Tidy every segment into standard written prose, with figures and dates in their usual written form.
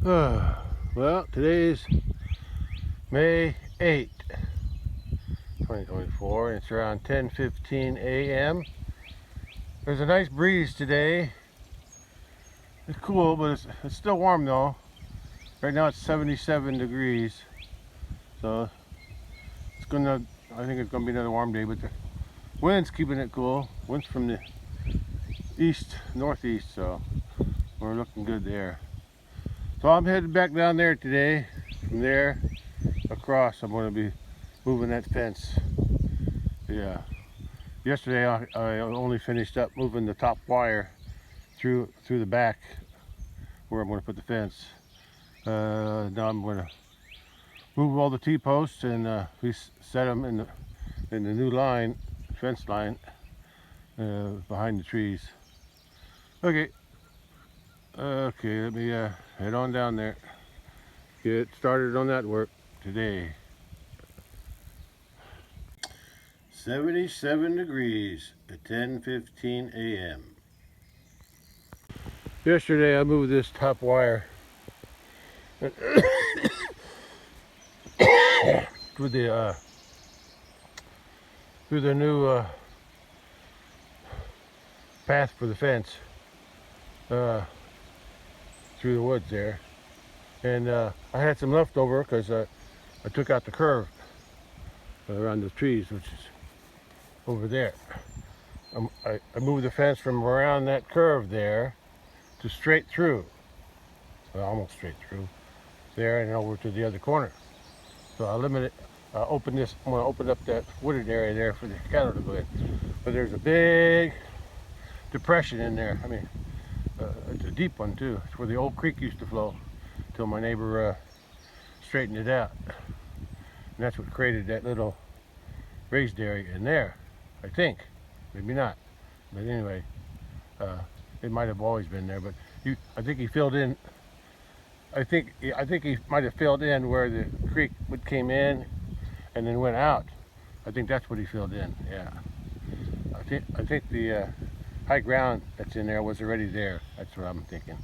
Well, today's May 8th, 2024, and it's around 10:15 a.m. There's a nice breeze today. It's cool, but it's still warm though. Right now it's 77 degrees, so I think it's gonna be another warm day, but the wind's keeping it cool. Wind's from the northeast, so we're looking good there. So I'm headed back down there today. From there across, I'm going to be moving that fence. Yeah. Yesterday I only finished up moving the top wire through the back where I'm going to put the fence. Now I'm going to move all the T-posts and we set them in the new line, fence line, behind the trees. Okay. Okay, let me head on down there. Get started on that work today. 77 degrees at 10:15 a.m. Yesterday I moved this top wire through the new path for the fence through the woods there, and I had some leftover because I took out the curve around the trees, which is over there. I moved the fence from around that curve there to straight through, almost straight through there, and over to the other corner. So I limited, I'm going to open up that wooded area there for the cattle to go in. But there's a big depression in there. I mean, it's a deep one too. It's where the old creek used to flow till my neighbor straightened it out. And that's what created that little raised area in there, I think. Maybe not. But anyway, it might have always been there. But I think he filled in. I think he might have filled in where the creek came in and then went out. I think that's what he filled in. Yeah. I think the high ground that's in there was already there. That's what I'm thinking.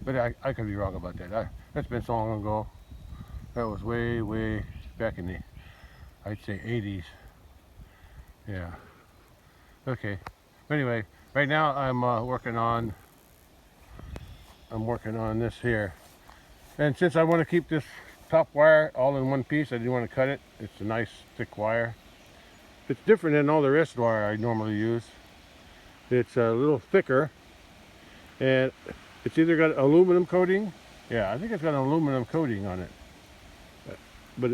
But I could be wrong about that. That's been so long ago. That was way back in the, I'd say 80s. Yeah. Okay. Anyway, right now I'm working on this here. And since I want to keep this top wire all in one piece, I didn't want to cut it. It's a nice thick wire. It's different than all the rest of the wire I normally use. It's a little thicker, and it's either got aluminum coating. Yeah, I think it's got an aluminum coating on it. But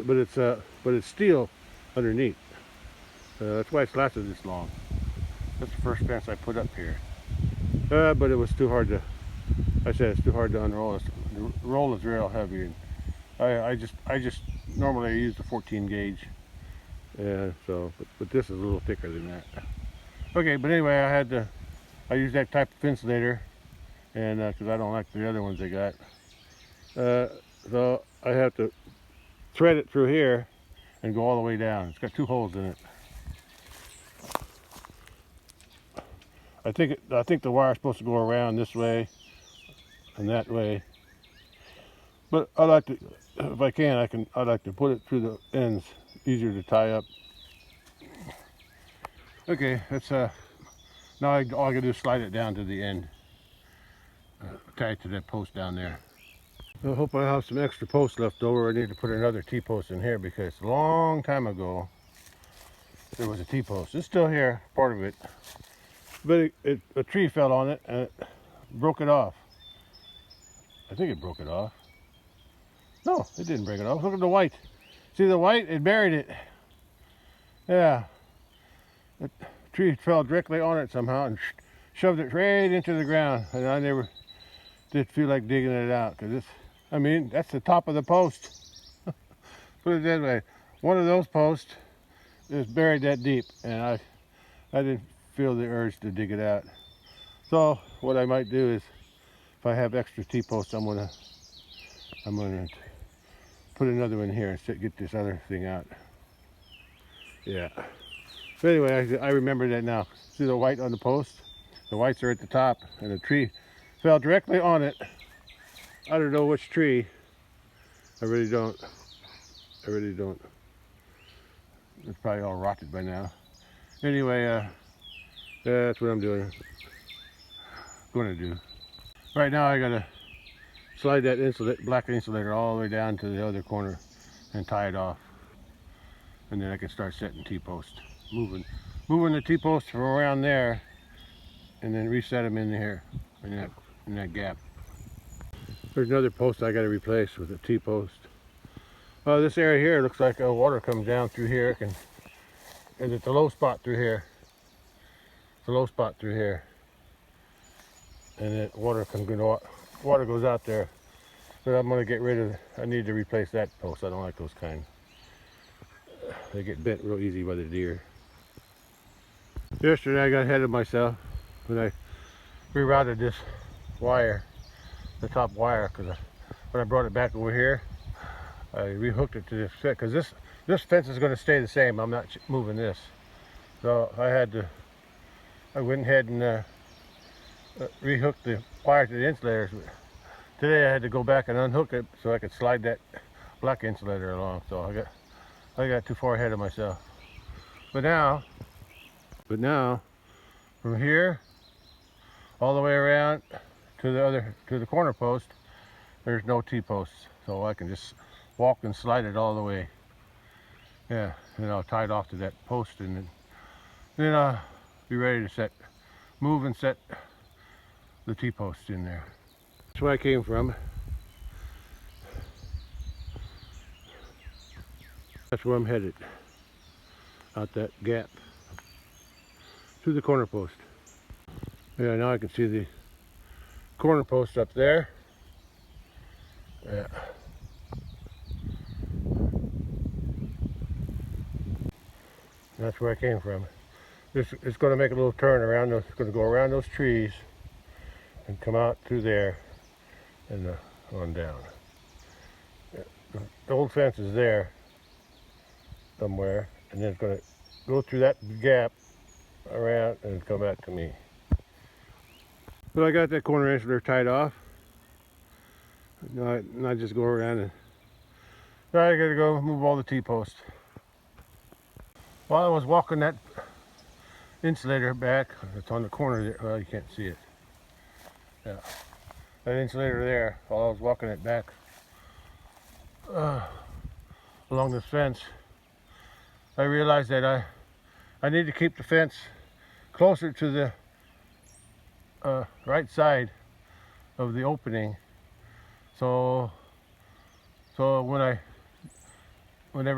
it's steel underneath. That's why it's lasted this long. That's the first fence I put up here. But it was too hard to. I said it's too hard to unroll. The roll is real heavy, and I just normally I use the 14 gauge. But this is a little thicker than that. Okay, but anyway, I use that type of insulator, and because I don't like the other ones they got. So I have to thread it through here and go all the way down. It's got two holes in it. I think the wire is supposed to go around this way and that way. But I like to, if I can, I like to put it through the ends, easier to tie up. Okay, that's now all I gotta do is slide it down to the end, tie it to that post down there. I hope I have some extra posts left over. I need to put another T-post in here because a long time ago there was a T-post. It's still here, part of it, but a tree fell on it and it broke it off. I think it broke it off. No, it didn't break it off. Look at the white. See the white? It buried it. Yeah. The tree fell directly on it somehow and shoved it right into the ground. And I never did feel like digging it out because that's the top of the post. Put it that way. One of those posts is buried that deep, and I didn't feel the urge to dig it out. So what I might do is, if I have extra T-posts, I'm gonna put another one here and get this other thing out. Yeah. But anyway, I remember that now. See the white on the post? The whites are at the top, and the tree fell directly on it I don't know which tree. I really don't. I really don't. It's probably all rotted by now. Anyway, that's what I'm doing. Going to do. Right now I gotta slide that black insulator all the way down to the other corner and tie it off. And then I can start setting T-posts. Moving the T-posts from around there and then reset them in here, in that gap. There's another post I gotta replace with a T-post. This area here looks like water comes down through here. And it's a low spot through here. It's a low spot through here. And then water goes out there. But I'm gonna get rid of, I need to replace that post. I don't like those kind. They get bent real easy by the deer. Yesterday I got ahead of myself when I rerouted this wire, the top wire, because when I brought it back over here, I rehooked it to this fence, because this fence is going to stay the same. I'm not moving this. So I went ahead and rehooked the wire to the insulators. Today I had to go back and unhook it so I could slide that black insulator along. So I got too far ahead of myself. But now from here all the way around to the corner post, there's no T-posts. So I can just walk and slide it all the way. Yeah, and I'll tie it off to that post, and then I'll be ready to move and set the T-posts in there. That's where I came from. That's where I'm headed. Out that gap. To the corner post. Yeah, now I can see the corner post up there. Yeah. That's where I came from. It's going to make a little turn around. It's going to go around those trees and come out through there and on down. The old fence is there somewhere, and then it's going to go through that gap around and come back to me. But I got that corner insulator tied off. Now I just go around and now I got to go move all the T-posts. While I was walking that insulator back, it's on the corner there. Well, you can't see it. Yeah, that insulator there. While I was walking it back along this fence, I realized that I need to keep the fence closer to the right side of the opening. So whenever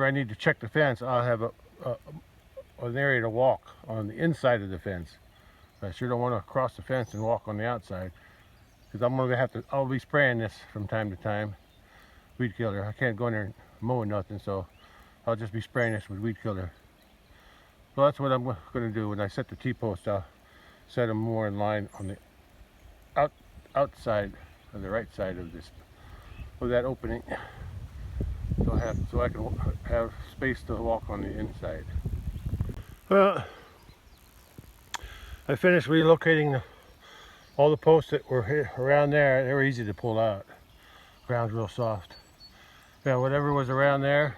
I need to check the fence, I'll have an area to walk on the inside of the fence. I sure don't want to cross the fence and walk on the outside, because I'll be spraying this from time to time, weed killer. I can't go in there and mow nothing, so I'll just be spraying this with weed killer. So that's what I'm going to do. When I set the T-post, I'll set them more in line on the outside, on the right side of that opening, so I can have space to walk on the inside. Well, I finished relocating all the posts that were around there. They were easy to pull out. Ground's real soft. Yeah, whatever was around there,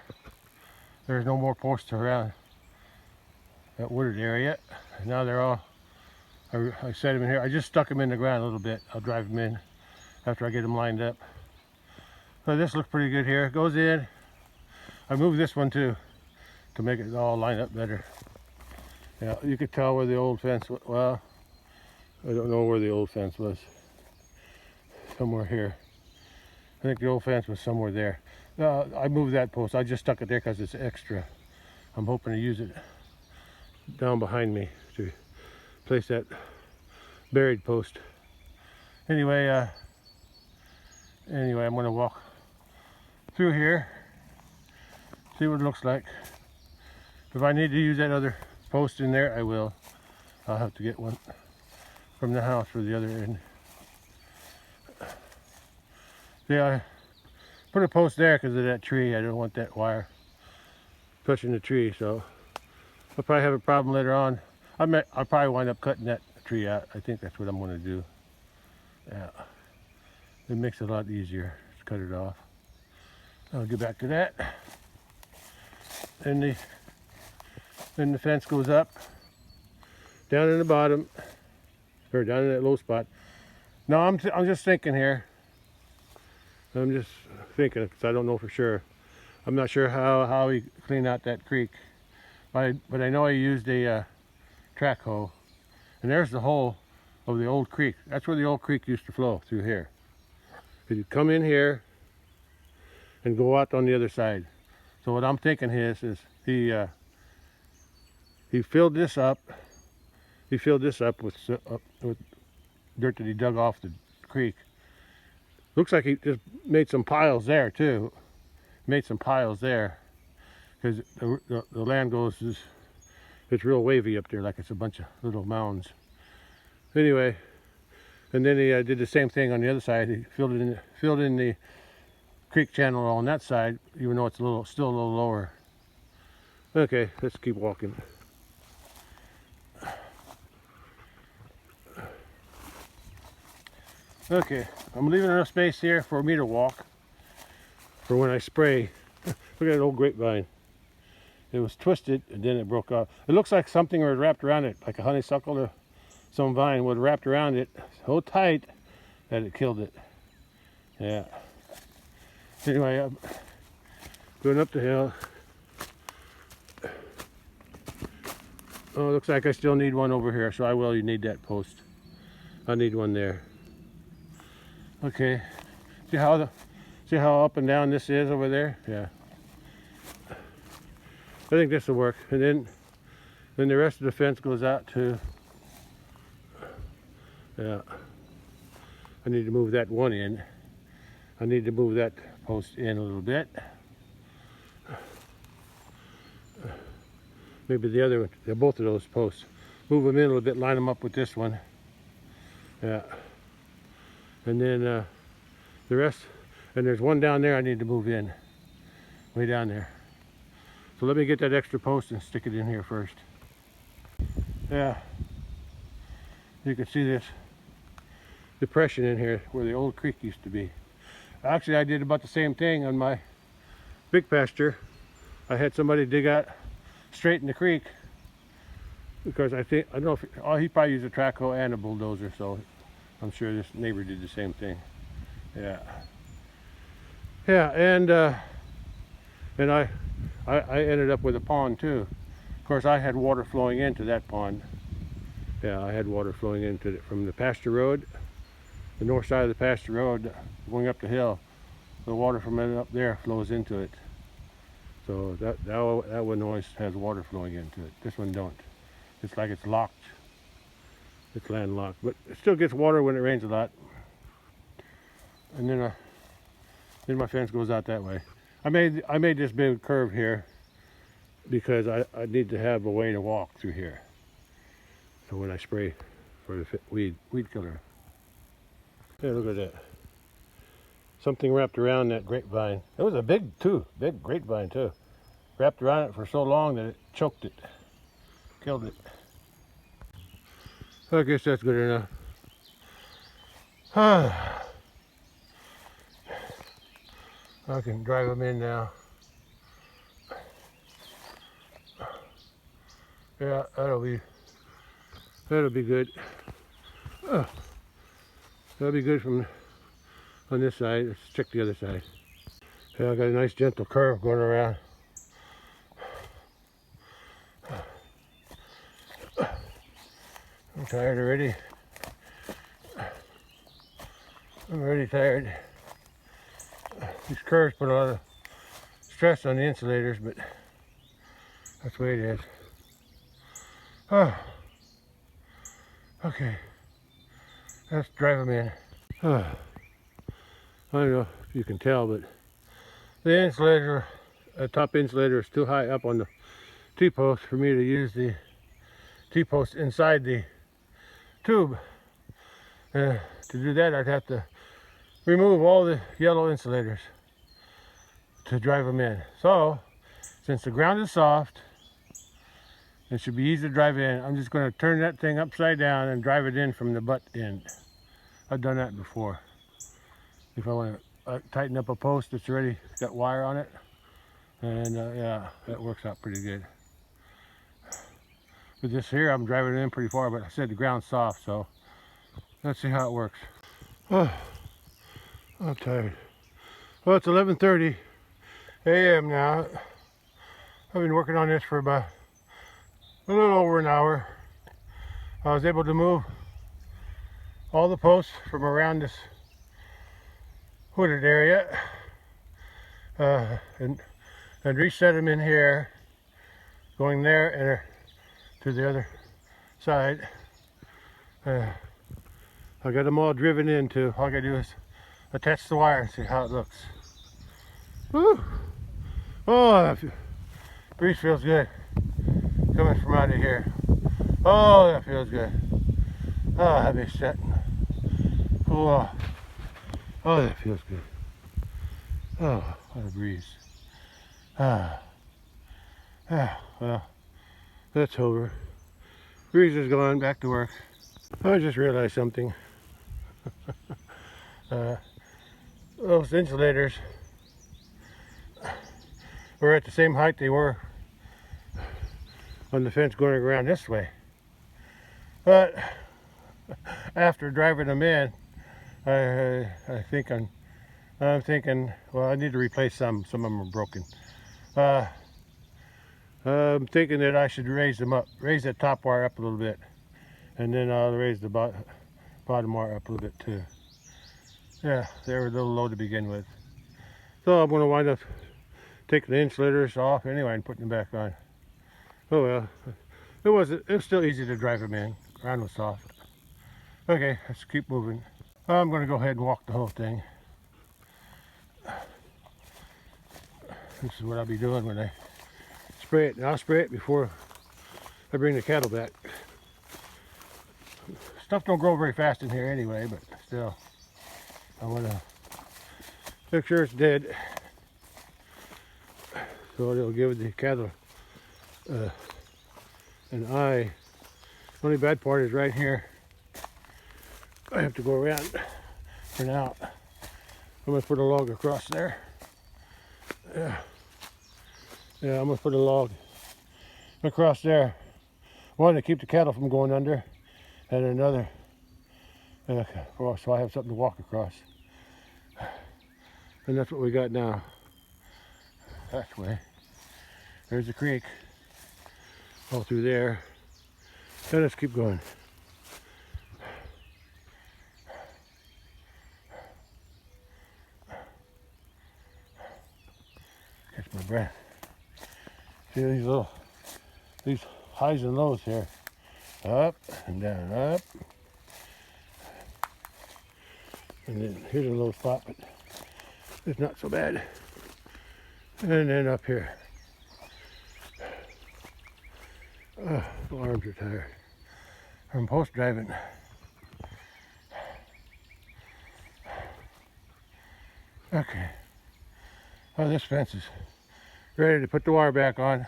there's no more posts around that wooded area. Now they're all, I set them in here. I just stuck them in the ground a little bit. I'll drive them in after I get them lined up. So this looks pretty good here. It goes in. I moved this one too to make it all line up better. Yeah, you could tell where the old fence was. Well, I don't know where the old fence was. Somewhere here. I think the old fence was somewhere there. I moved that post. I just stuck it there because it's extra. I'm hoping to use it down behind me to place that buried post. Anyway, I'm going to walk through here, see what it looks like. If I need to use that other post in there, I will. I'll have to get one from the house for the other end. Yeah, I put a post there because of that tree. I don't want that wire pushing the tree, so I'll probably have a problem later on. I'll probably wind up cutting that tree out. I think that's what I'm going to do. Yeah. It makes it a lot easier to cut it off. I'll get back to that. And then the fence goes up, down in the bottom, or down in that low spot. No, I'm just thinking here. I'm just thinking because I don't know for sure. I'm not sure how he cleaned out that creek, but I know he used a track hoe, and there's the hole of the old creek. That's where the old creek used to flow, through here. You come in here and go out on the other side. So what I'm thinking is he filled this up. He filled this up with dirt that he dug off the creek. Looks like he just made some piles there too. Made some piles there because the land goes, it's real wavy up there, like it's a bunch of little mounds. Anyway, and then he did the same thing on the other side. He filled in the creek channel on that side, even though it's still a little lower. Okay, let's keep walking. Okay, I'm leaving enough space here for me to walk for when I spray. Look at that old grapevine. It was twisted and then it broke off. It looks like something was wrapped around it, like a honeysuckle or some vine was wrapped around it so tight that it killed it. Yeah. Anyway, I'm going up the hill. Oh, looks like I still need one over here, so I will need that post. I need one there. Okay. See how up and down this is over there? Yeah. I think this will work. And then the rest of the fence goes out to, yeah. I need to move that one in. I need to move that post in a little bit. Maybe the other one, both of those posts. Move them in a little bit, line them up with this one. Yeah. And then the rest, and there's one down there I need to move in. Way down there. So let me get that extra post and stick it in here first. Yeah. You can see this depression in here where the old creek used to be. Actually, I did about the same thing on my big pasture. I had somebody dig out straight in the creek because I don't know if he probably used a track hoe and a bulldozer, so I'm sure this neighbor did the same thing. Yeah. Yeah, and I ended up with a pond too. Of course, I had water flowing into that pond. Yeah, I had water flowing into it from the pasture road, the north side of the pasture road, going up the hill. The water from up there flows into it. So that one always has water flowing into it. This one don't. It's like it's locked. It's landlocked, but it still gets water when it rains a lot. And then my fence goes out that way. I made this big curve here because I need to have a way to walk through here. So when I spray for the weed killer. Yeah, look at that. Something wrapped around that grapevine. It was a big grapevine too. Wrapped around it for so long that it choked it, killed it. I guess that's good enough. I can drive them in now. Yeah, that'll be good. That'll be good from on this side. Let's check the other side. Yeah, I got a nice gentle curve going around. I'm tired already. I'm already tired. These curves put a lot of stress on the insulators, but that's the way it is. Oh, okay. Let's drive them in. I don't know if you can tell, but the insulator, top insulator is too high up on the T-post for me to use the T-post inside the tube. To do that, I'd have to remove all the yellow insulators to drive them in. So, since the ground is soft, it should be easy to drive in. I'm just going to turn that thing upside down and drive it in from the butt end. I've done that before. if I want to tighten up a post that's already got wire on it. And yeah, that works out pretty good. With this here, I'm driving it in pretty far, but I said the ground's soft, so let's see how it works. Oh, I'm tired. Well, it's 11:30 a.m. now. I've been working on this for about a little over an hour. I was able to move all the posts from around this wooded area and reset them in here, going there and to the other side. I got them all driven into. All I gotta do is attach the wire and see how it looks. Woo! Oh, that breeze feels good coming from out of here. Oh, that feels good. Oh, heavy setting. Oh, oh, that feels good. Oh, what a breeze. Ah, well, that's over. Breeze is gone, back to work. I just realized something. Those insulators were at the same height they were on the fence going around this way. But after driving them in, I'm thinking, well, I need to replace some. Some of them are broken. I'm thinking that I should raise them up, raise that top wire up a little bit, and then I'll raise the bottom wire up a little bit too. Yeah, they were a little low to begin with. So I'm going to wind up taking the insulators off anyway and putting them back on. Oh well, it was still easy to drive them in. Ground was soft. Okay, let's keep moving. I'm going to go ahead and walk the whole thing. This is what I'll be doing when I spray it. And I'll spray it before I bring the cattle back. Stuff don't grow very fast in here anyway, but still, I want to make sure it's dead, so it'll give the cattle an eye. The only bad part is right here. I have to go around for now. I'm going to put a log across there. Yeah, I'm going to put a log across there. One to keep the cattle from going under, and another so I have something to walk across. And that's what we got now. That way. There's the creek. All through there. Then let's keep going. Catch my breath. See these highs and lows here. Up and down, up. And then here's a low spot, but it's not so bad. And then up here. My arms are tired from post driving. Okay. Oh, this fence is ready to put the wire back on.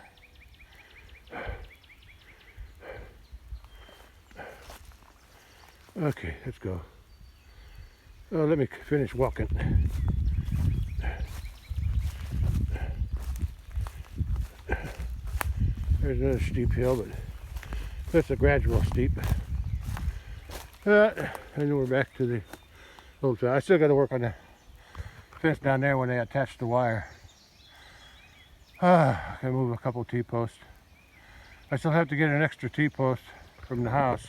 Okay, let's go. Oh, let me finish walking. There's another steep hill, but that's a gradual steep. And then we're back to the old side. I still got to work on the fence down there when they attach the wire. I can move a couple T-posts. I still have to get an extra T-post from the house.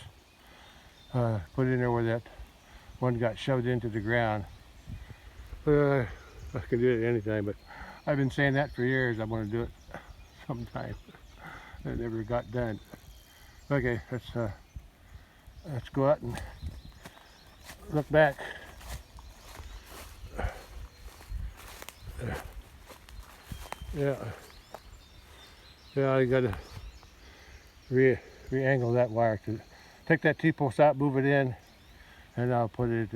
Put in there where that one got shoved into the ground. I can do it anytime, but I've been saying that for years. I want to do it sometime. It never got done. Okay, let's go out and look back. Yeah, I gotta re-angle that wire to take that T-post out, move it in, and I'll put it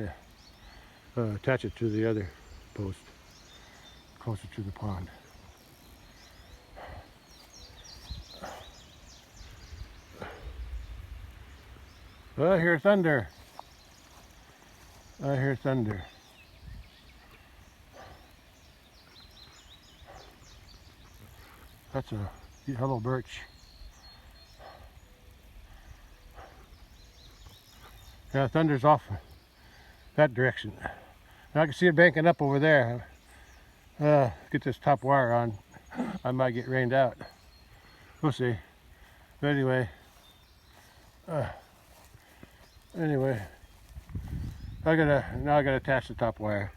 attach it to the other post closer to the pond. I hear thunder. I hear thunder. That's a yellow birch. Yeah, thunder's off that direction. Now I can see it banking up over there. Get this top wire on. I might get rained out. We'll see. But anyway, now I gotta attach the top wire.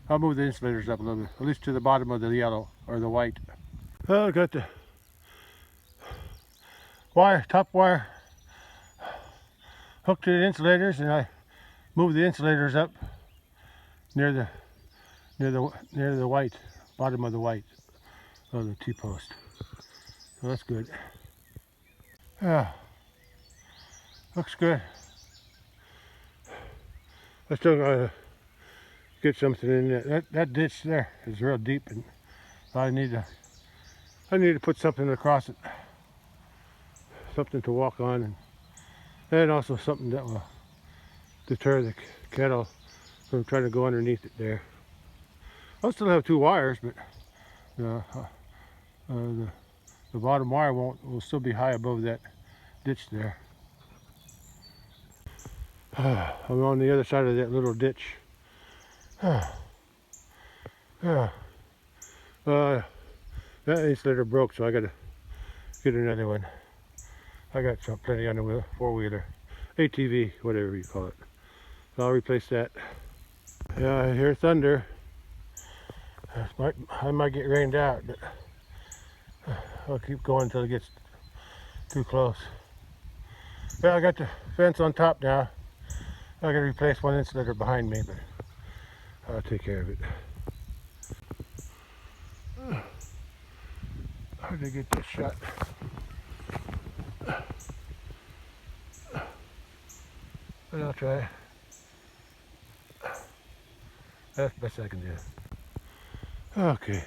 I'll move the insulators up a little bit, at least to the bottom of the yellow or the white. I got the top wire hooked to the insulators, and I move the insulators up near the white, bottom of the white of the T-post. So that's good. Yeah, looks good. I still gotta get something in there. That ditch there is real deep, and I need to put something across it, something to walk on, and also something that will deter the cattle from trying to go underneath it there. I'll still have 2 wires, but the bottom wire will still be high above that ditch there. I'm on the other side of that little ditch. That insulator broke, so I gotta get another one. I got plenty on the 4-wheeler, ATV, whatever you call it. So I'll replace that. Yeah, I hear thunder. I might get rained out, but I'll keep going until it gets too close. Yeah, I got the fence on top now. I gotta replace one insulator behind me, but I'll take care of it. How did I get this shot? But I'll try. That's the best I can do. Okay.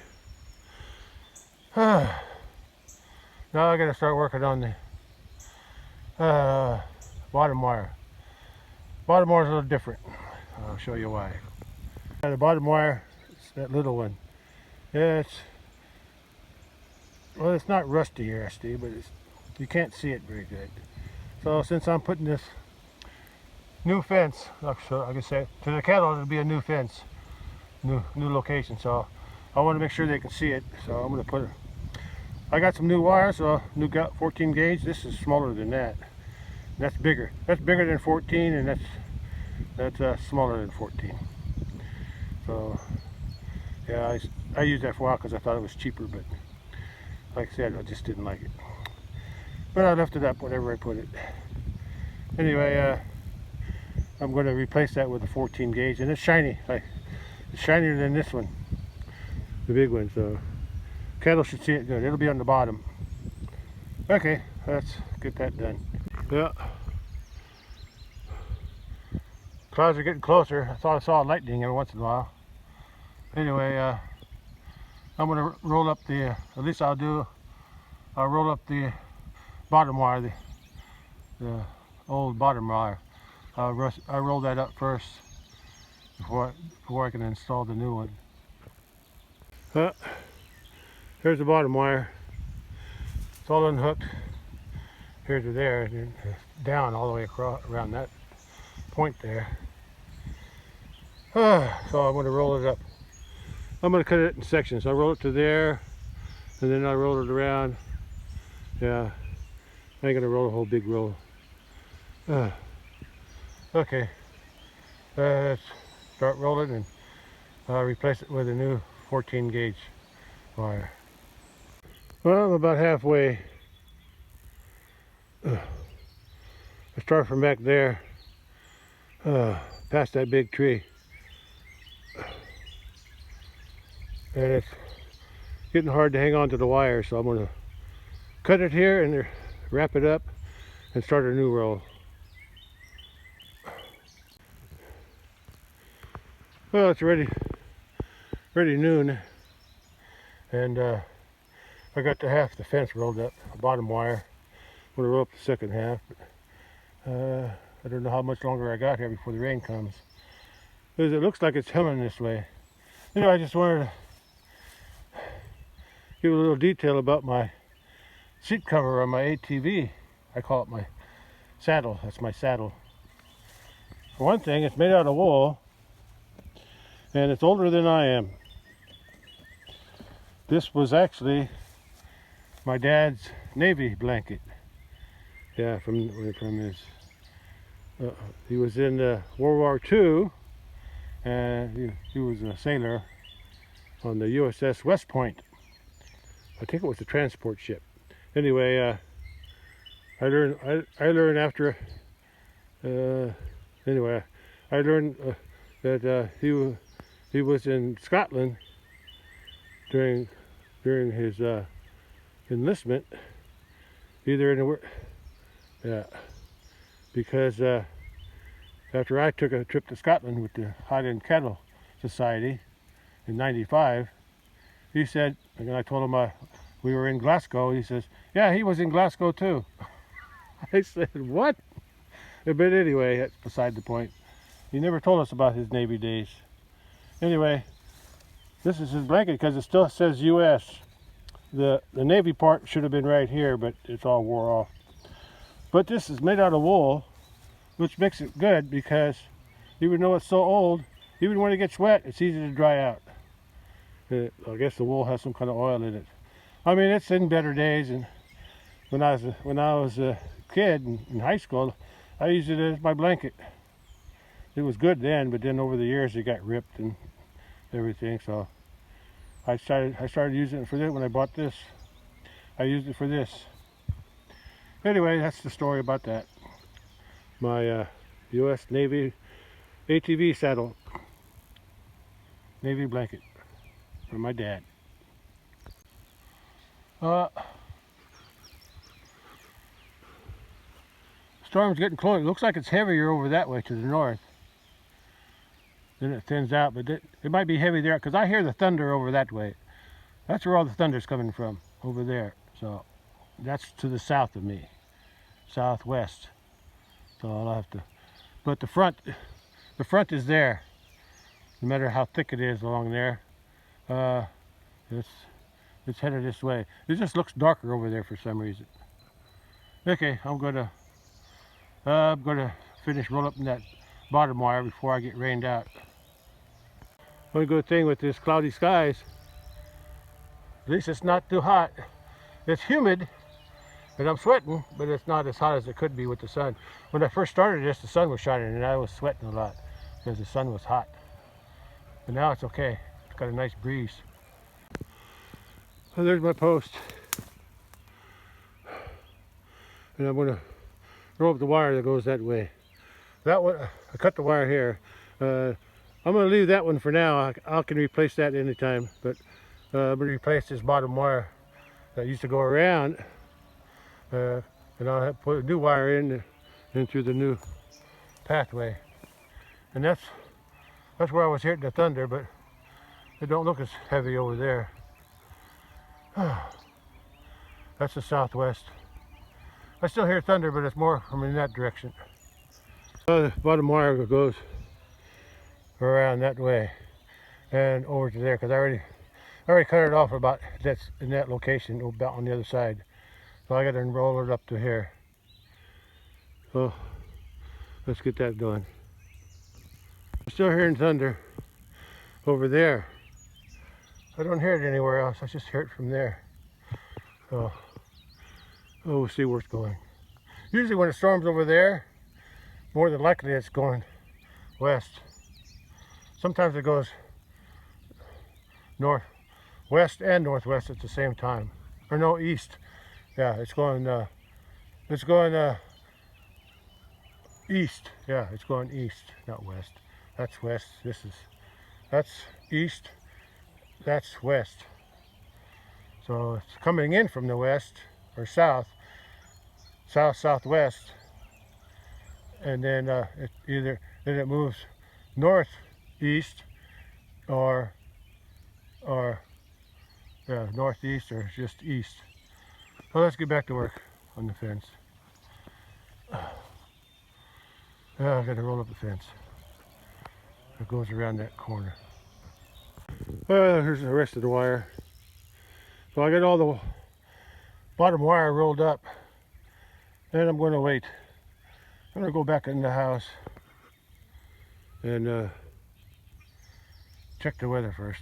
Now I gotta start working on the bottom wire. Bottom wire is a little different. I'll show you why. The bottom wire, it's that little one. Yeah, it's not rusty, but you can't see it very good. So since I'm putting this new fence, I can say to the cattle, it'll be a new fence, new location. So I want to make sure they can see it. So I'm going to I got some new wires, new 14 gauge. This is smaller than that. That's bigger. That's bigger than 14, and that's smaller than 14. So yeah, I used that for a while because I thought it was cheaper, but like I said, I just didn't like it. But I left it up wherever I put it. Anyway, I'm going to replace that with a 14 gauge, and it's shiny. It's shinier than this one, the big one. So cattle should see it good. It'll be on the bottom. Okay, let's get that done. Yeah. Clouds are getting closer. I thought I saw lightning every once in a while. Anyway, I'm going to roll up I'll roll up the bottom wire, the old bottom wire. I roll that up first before I can install the new one. Here's the bottom wire. It's all unhooked here to there, and down all the way across around that point there. So I'm going to roll it up. I'm going to cut it in sections. I roll it to there, and then I roll it around. Yeah, I ain't going to roll a whole big roll. Okay, let's start rolling and replace it with a new 14 gauge wire. Well, I'm about halfway. I start from back there, past that big tree. And it's getting hard to hang on to the wire, so I'm going to cut it here and wrap it up and start a new roll. Well, it's already noon, and I got the half the fence rolled up, the bottom wire. I'm going to roll up the second half, but I don't know how much longer I got here before the rain comes, because it looks like it's humming this way. Anyway, I just wanted to give a little detail about my seat cover on my ATV. I call it my saddle. That's my saddle. For one thing, it's made out of wool, and it's older than I am. This was actually my dad's Navy blanket. Yeah, from his. He was in World War II, and he was a sailor on the USS West Point. I think it was a transport ship. Anyway, I learned after. Anyway, I learned that he was in Scotland during his enlistment, either in the yeah, because after I took a trip to Scotland with the Highland Cattle Society in '95, he said, and I told him we were in Glasgow. He says, "Yeah, he was in Glasgow too." I said, "What?" But anyway, that's beside the point. He never told us about his Navy days. Anyway, this is his blanket because it still says U.S. The Navy part should have been right here, but it's all wore off. But this is made out of wool, which makes it good because even though it's so old, even when it gets wet, it's easy to dry out. I guess the wool has some kind of oil in it. I mean, it's in better days, and when I was a kid in high school, I used it as my blanket. It was good then, but then over the years it got ripped and everything. So I started using it for this. When I bought this, I used it for this. Anyway, that's the story about that. My U.S. Navy ATV saddle, Navy blanket from my dad. Storm's getting close. It looks like it's heavier over that way to the north. Then it thins out, but it might be heavy there because I hear the thunder over that way. That's where all the thunder's coming from, over there. So that's to the south of me, southwest. So I'll have to, but the front is there. No matter how thick it is along there, it's headed this way. It just looks darker over there for some reason. Okay, I'm gonna finish roll up in that bottom wire before I get rained out. One good thing with this cloudy skies, at least it's not too hot. It's humid, and I'm sweating, but it's not as hot as it could be with the sun. When I first started this, the sun was shining, and I was sweating a lot because the sun was hot. But now it's okay. It's got a nice breeze. So there's my post. And I'm gonna roll up the wire that goes that way. That one, I cut the wire here. I'm going to leave that one for now. I can replace that anytime, but I'm going to replace this bottom wire that used to go around, and I'll have to put a new wire in through the new pathway. And that's where I was hearing the thunder, but it don't look as heavy over there. That's the southwest. I still hear thunder, but it's more from in that direction. The bottom wire goes around that way and over to there because I already cut it off about that's in that location about on the other side. So I got to roll it up to here. So let's get that going. I'm still hearing thunder over there. I don't hear it anywhere else. I just hear it from there. So we'll see where it's going. Usually when it storms over there, more than likely it's going west. Sometimes it goes west and northwest at the same time. Or no, east. Yeah, it's going east. Yeah, it's going east, not west. That's west. That's east. That's west. So it's coming in from the west or southwest, and then it moves northeast or northeast or just east. Well, let's get back to work on the fence. I got to roll up the fence. It goes around that corner. Here's the rest of the wire. So I got all the bottom wire rolled up, and I'm going to wait. I'm going to go back in the house and check the weather first.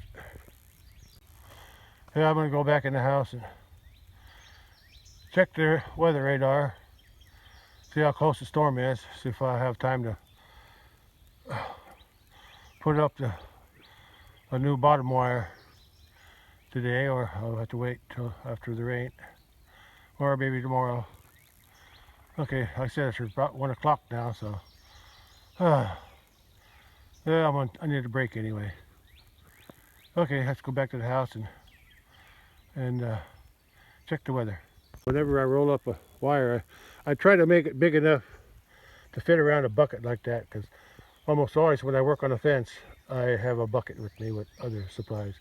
Yeah, I'm going to go back in the house and check the weather radar, see how close the storm is, see if I have time to put up a new bottom wire today, or I'll have to wait till after the rain, or maybe tomorrow. Okay, like I said, it's about 1 o'clock now, so yeah, I need a break anyway. Okay, let's go back to the house and check the weather. Whenever I roll up a wire, I try to make it big enough to fit around a bucket like that, because almost always when I work on a fence, I have a bucket with me with other supplies.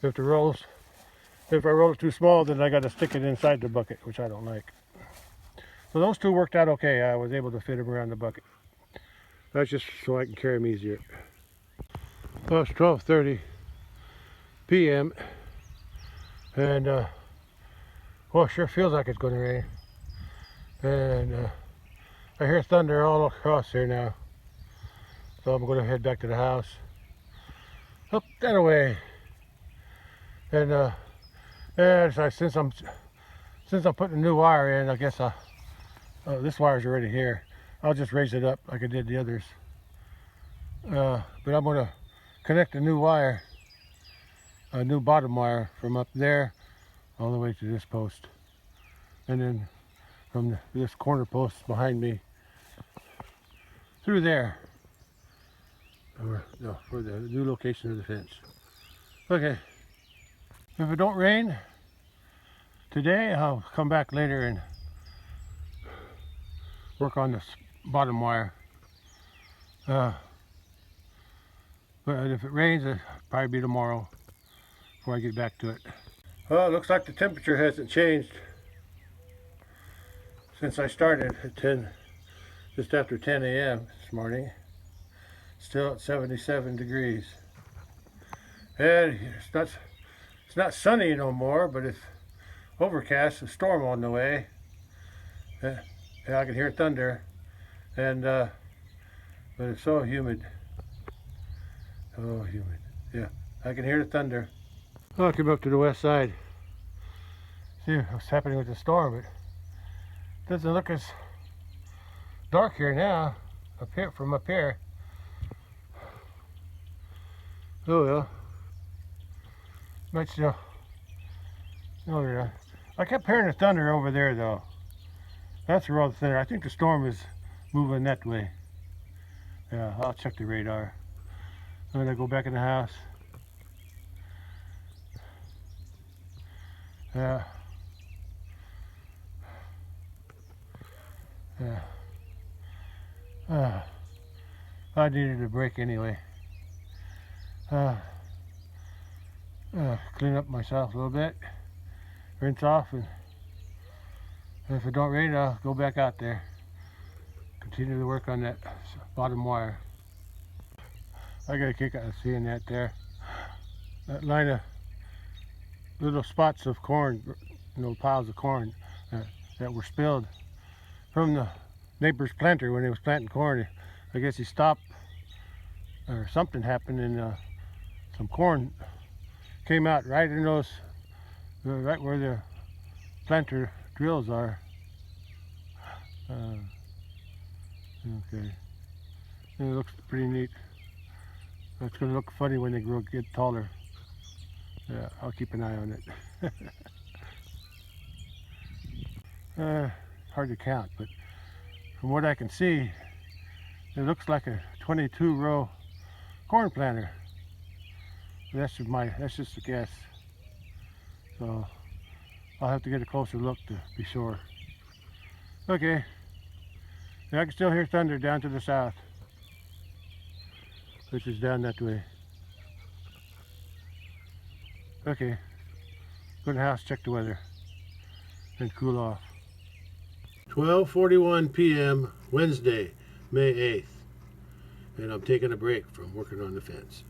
If I roll it too small, then I got to stick it inside the bucket, which I don't like. So those two worked out okay. I was able to fit them around the bucket. That's just so I can carry them easier. Well, it's 12:30 p.m. and well, it sure feels like it's going to rain. And I hear thunder all across here now. So I'm going to head back to the house. Up that away. And since I'm putting a new wire in, I guess this wire's already here. I'll just raise it up like I did the others. But I'm going to connect a new wire, a new bottom wire from up there all the way to this post. And then from this corner post behind me through there for the new location of the fence. Okay, if it don't rain today, I'll come back later and work on this bottom wire. But if it rains, it'll probably be tomorrow before I get back to it. Well, it looks like the temperature hasn't changed since I started at just after 10 a.m. this morning. Still at 77 degrees. And it's not sunny no more, but it's overcast, a storm on the way. Yeah, I can hear thunder, and but it's so humid. So humid. Yeah, I can hear the thunder. I'll come up to the west side. See what's happening with the storm. It doesn't look as dark here now, from up here. Oh well. Might still. Oh yeah. I kept hearing the thunder over there though. That's where all the thunder. I think the storm is moving that way. Yeah, I'll check the radar. I'm gonna go back in the house. Yeah. Yeah. I needed a break anyway. Clean up myself a little bit, rinse off, and if it don't rain, I'll go back out there, continue to work on that bottom wire. I got a kick out of seeing that there. That line of little spots of corn, piles of corn that were spilled from the neighbor's planter when he was planting corn. I guess he stopped, or something happened, and some corn came out right in those, right where the planter drills are. Okay, and it looks pretty neat. It's going to look funny when they get taller. Yeah, I'll keep an eye on it. Hard to count, but from what I can see, it looks like a 22-row corn planter. That's just a guess. So I'll have to get a closer look to be sure. Okay. And I can still hear thunder down to the south, which is down that way. Okay. Go to the house, check the weather, and cool off. 12:41 p.m. Wednesday, May 8th. And I'm taking a break from working on the fence.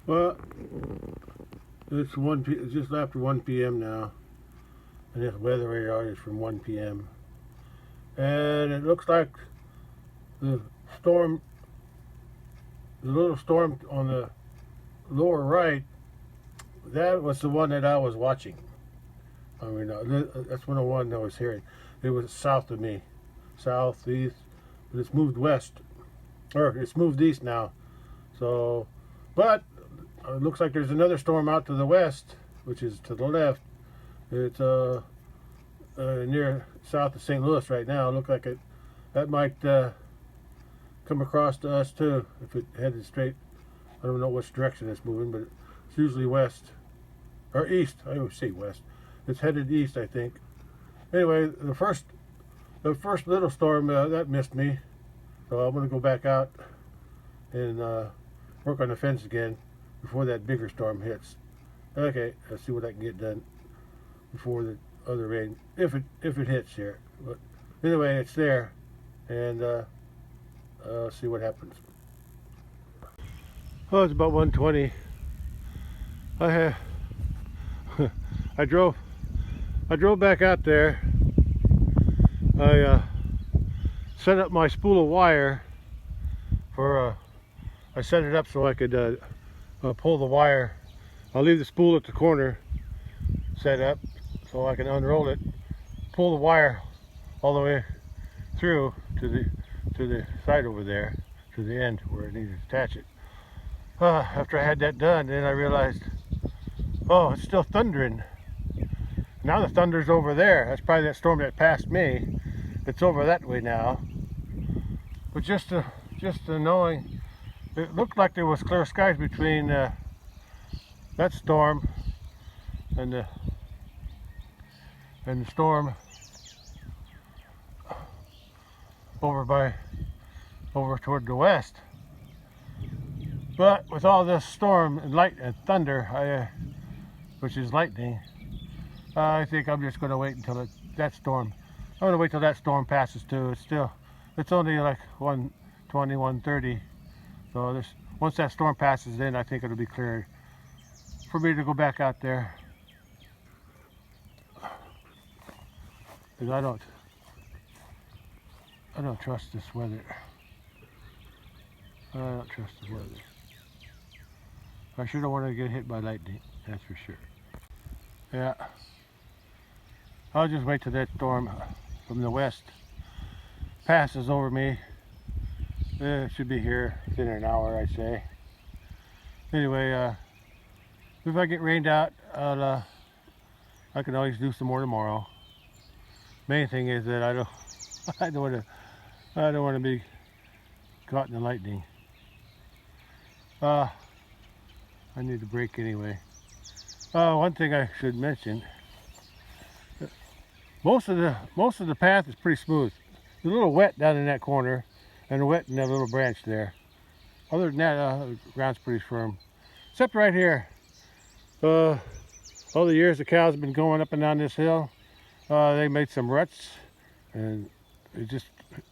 Well, It's just after 1 p.m. now, and this weather radar is from 1 p.m. And it looks like the storm, the little storm on the lower right, that was the one that I was watching. I mean, that's one of the one I was hearing. It was south of me, southeast, but it's moved west, or it's moved east now. So, but it looks like there's another storm out to the west, which is to the left. It's near south of St. Louis right now. It looks like that might come across to us too if it headed straight. I don't know which direction it's moving, but it's usually west or east. I always say west. It's headed east, I think. Anyway, the first little storm that missed me, so I'm gonna go back out and work on the fence again before that bigger storm hits. Okay, let's see what I can get done before the other rain, if it hits here. But anyway, it's there, and see what happens. Oh, it's about 1:20. I drove back out there. I set up my spool of wire for I set it up so I could pull the wire. I'll leave the spool at the corner set up so I can unroll it, pull the wire all the way through to the side over there, to the end where it needs to attach it. After I had that done, then I realized, oh, it's still thundering. Now the thunder's over there. That's probably that storm that passed me. It's over that way now. But just knowing, it looked like there was clear skies between that storm and the storm over toward the west. But with all this storm and light and thunder, which is lightning, I think I'm just going to wait until that storm. I'm going to wait till that storm passes too. It's only like 1:20, 1:30. So once that storm passes, then I think it'll be clear for me to go back out there. Because I don't trust this weather. I don't trust the weather. I sure don't want to get hit by lightning, that's for sure. Yeah. I'll just wait till that storm from the west passes over me. It should be here within an hour, I'd say. Anyway, if I get rained out, I can always do some more tomorrow. Main thing is that I don't want to be caught in the lightning. I need a break anyway. One thing I should mention: most of the path is pretty smooth. It's a little wet down in that corner, and wet in that little branch there. Other than that, the ground's pretty firm, except right here. All the years the cows have been going up and down this hill, they made some ruts, and it's just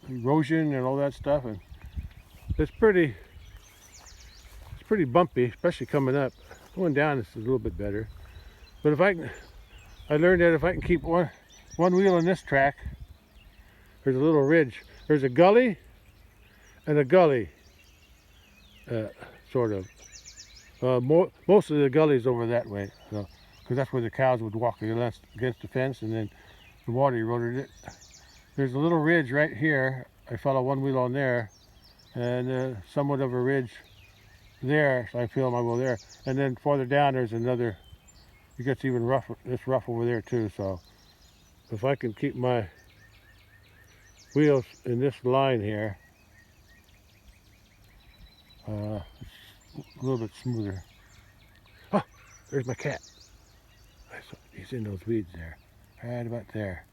erosion and all that stuff, and it's pretty bumpy, especially coming up. Going down is a little bit better. But I learned that if I can keep one wheel in this track, there's a little ridge. There's a gully and a gully, sort of. Most of the gullies over that way, so, because that's where the cows would walk against the fence, and then the water eroded it. There's a little ridge right here. I follow one wheel on there, and somewhat of a ridge there, so I feel my wheel there. And then farther down there's another, it gets even rougher. It's rough over there too, so if I can keep my wheels in this line here, it's a little bit smoother. Oh, there's my cat. He's in those weeds there, right about there.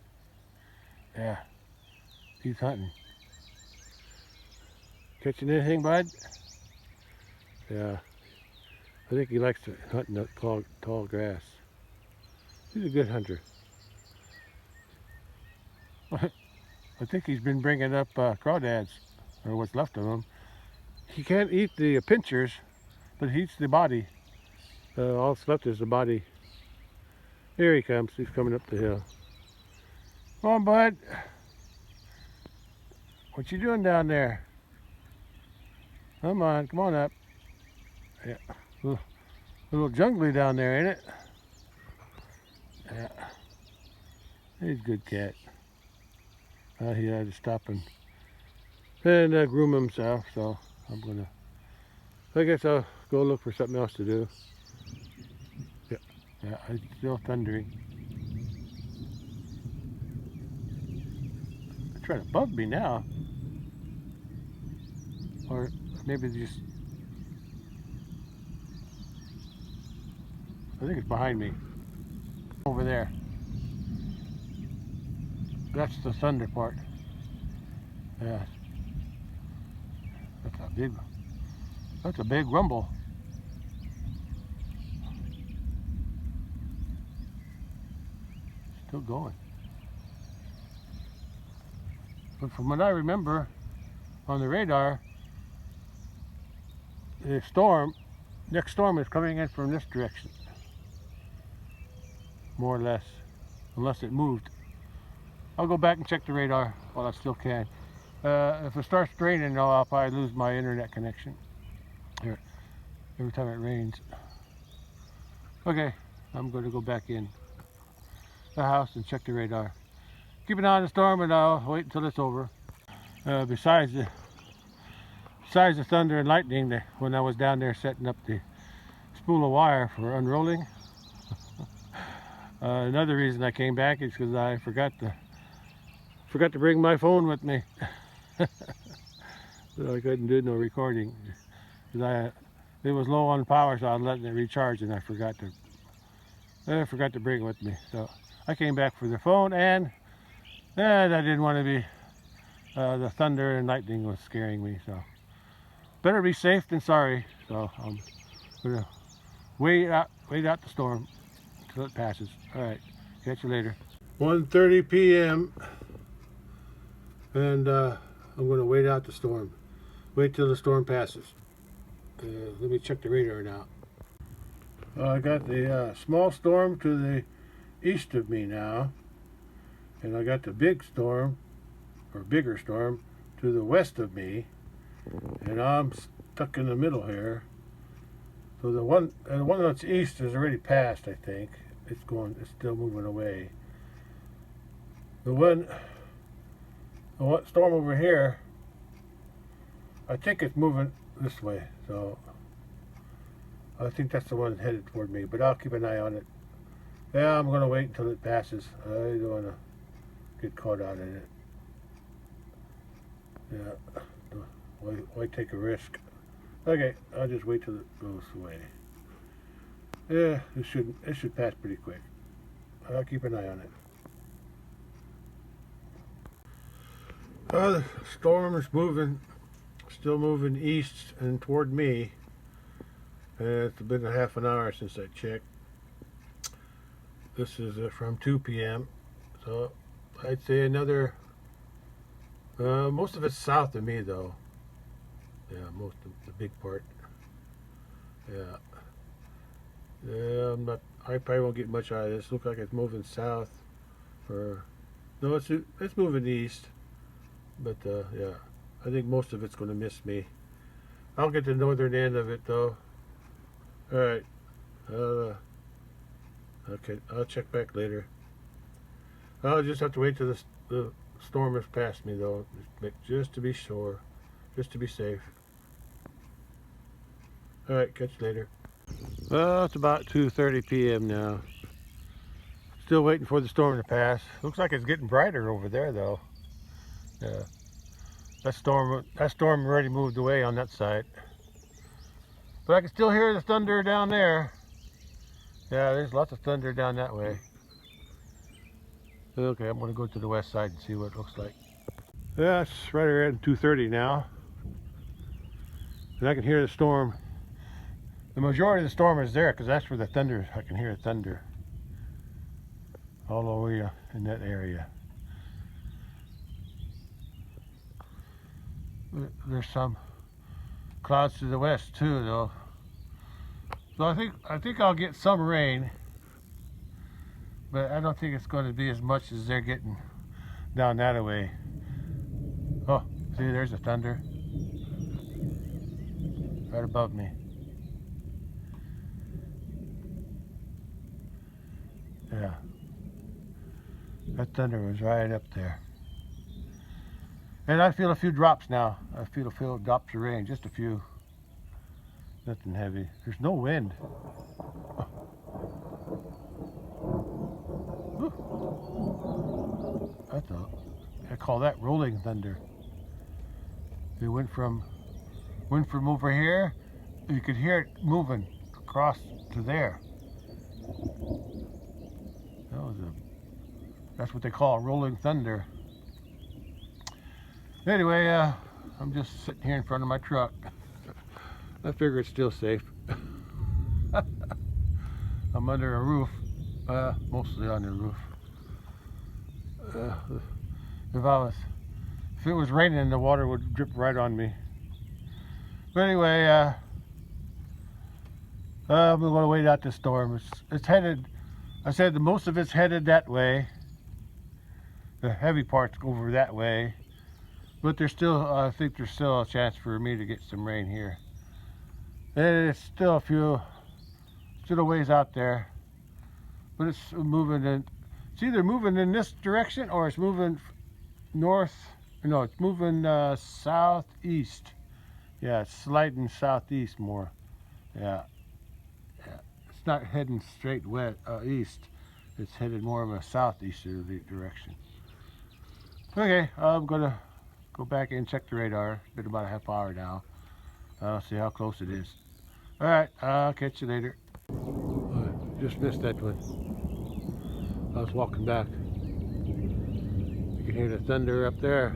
Yeah, he's hunting. Catching anything, bud? Yeah, I think he likes to hunt in the tall grass. He's a good hunter. I think he's been bringing up crawdads, or what's left of them. He can't eat the pinchers, but he eats the body. All that's left is the body. Here he comes. He's coming up the hill. Come on, bud. What you doing down there? Come on up. Yeah, little jungly down there, ain't it? Yeah, he's a good cat. He had to stop and groom himself, so I guess I'll go look for something else to do. Yeah, it's still thundering. They're trying to bug me now. Or maybe just, I think it's behind me. Over there. That's the thunder part. Yeah. That's a big rumble. Still going. But from what I remember on the radar, the next storm is coming in from this direction. More or less. Unless it moved. I'll go back and check the radar while I still can. If it starts raining, though, I'll probably lose my internet connection here every time it rains. Okay, I'm going to go back in the house and check the radar. Keep an eye on the storm, and I'll wait until it's over. Besides the thunder and lightning, when I was down there setting up the spool of wire for unrolling, another reason I came back is because I forgot to bring my phone with me. So I couldn't do no recording. It was low on power, so I was letting it recharge, and I forgot to bring it with me. So I came back for the phone, and I didn't want to be. The thunder and lightning was scaring me, so better be safe than sorry. So I'm gonna wait out the storm until it passes. All right, catch you later. 1:30 p.m. and I'm gonna wait out the storm. Wait till the storm passes. Let me check the radar now. I got the small storm to the east of me now, and I got the big storm, or bigger storm, to the west of me, and I'm stuck in the middle here. So the one that's east is already passed, I think. It's still moving away. The storm over here, I think it's moving this way, so I think that's the one headed toward me, but I'll keep an eye on it. Yeah, I'm going to wait until it passes. I don't want to get caught out in it. Yeah, why take a risk? Okay, I'll just wait till it goes away. Yeah, it should pass pretty quick. I'll keep an eye on it. The storm is still moving east and toward me. It's been a half an hour since I checked. This is from 2 p.m. So I'd say another, most of it's south of me though. Yeah, most of the big part. Yeah. Yeah, I probably won't get much out of this. Looks like it's moving south. No, it's moving east. But yeah, I think most of it's going to miss me. I'll get the northern end of it though. All right. Okay, I'll check back later. I'll just have to wait till the storm has passed me though, just to be sure, just to be safe. All right, catch you later. Well, it's about 2:30 p.m. now. Still waiting for the storm to pass. Looks like it's getting brighter over there though. Yeah. That storm already moved away on that side. But I can still hear the thunder down there. Yeah, there's lots of thunder down that way. Okay, I'm going to go to the west side and see what it looks like. Yeah, it's right around 2:30 now. And I can hear the storm. The majority of the storm is there because that's where the thunder, I can hear the thunder. All over in that area. There's some clouds to the west too though. So I think I'll get some rain, but I don't think it's going to be as much as they're getting down that way. Oh, see, there's the thunder right above me. Yeah, that thunder was right up there. And I feel a few drops now. I feel a few drops of rain, just a few. Nothing heavy. There's no wind. Oh. I call that rolling thunder. It went from over here. You could hear it moving across to there. That's what they call rolling thunder. Anyway, I'm just sitting here in front of my truck. I figure it's still safe. I'm under a roof, mostly on the roof. If it was raining, the water would drip right on me. But anyway, I'm going to wait out the storm. It's headed. I said the most of it's headed that way. The heavy part's over that way. But there's still, I think there's still a chance for me to get some rain here. And it's still still a ways out there. But it's moving in, it's either moving in this direction or it's moving north. No, it's moving southeast. Yeah, it's sliding southeast more. Yeah. It's not heading straight east. It's headed more of a southeasterly direction. Okay, I'm gonna go back and check the radar. It's been about a half hour now. I'll see how close it is. All right, I'll catch you later. Just missed that one. I was walking back. You can hear the thunder up there.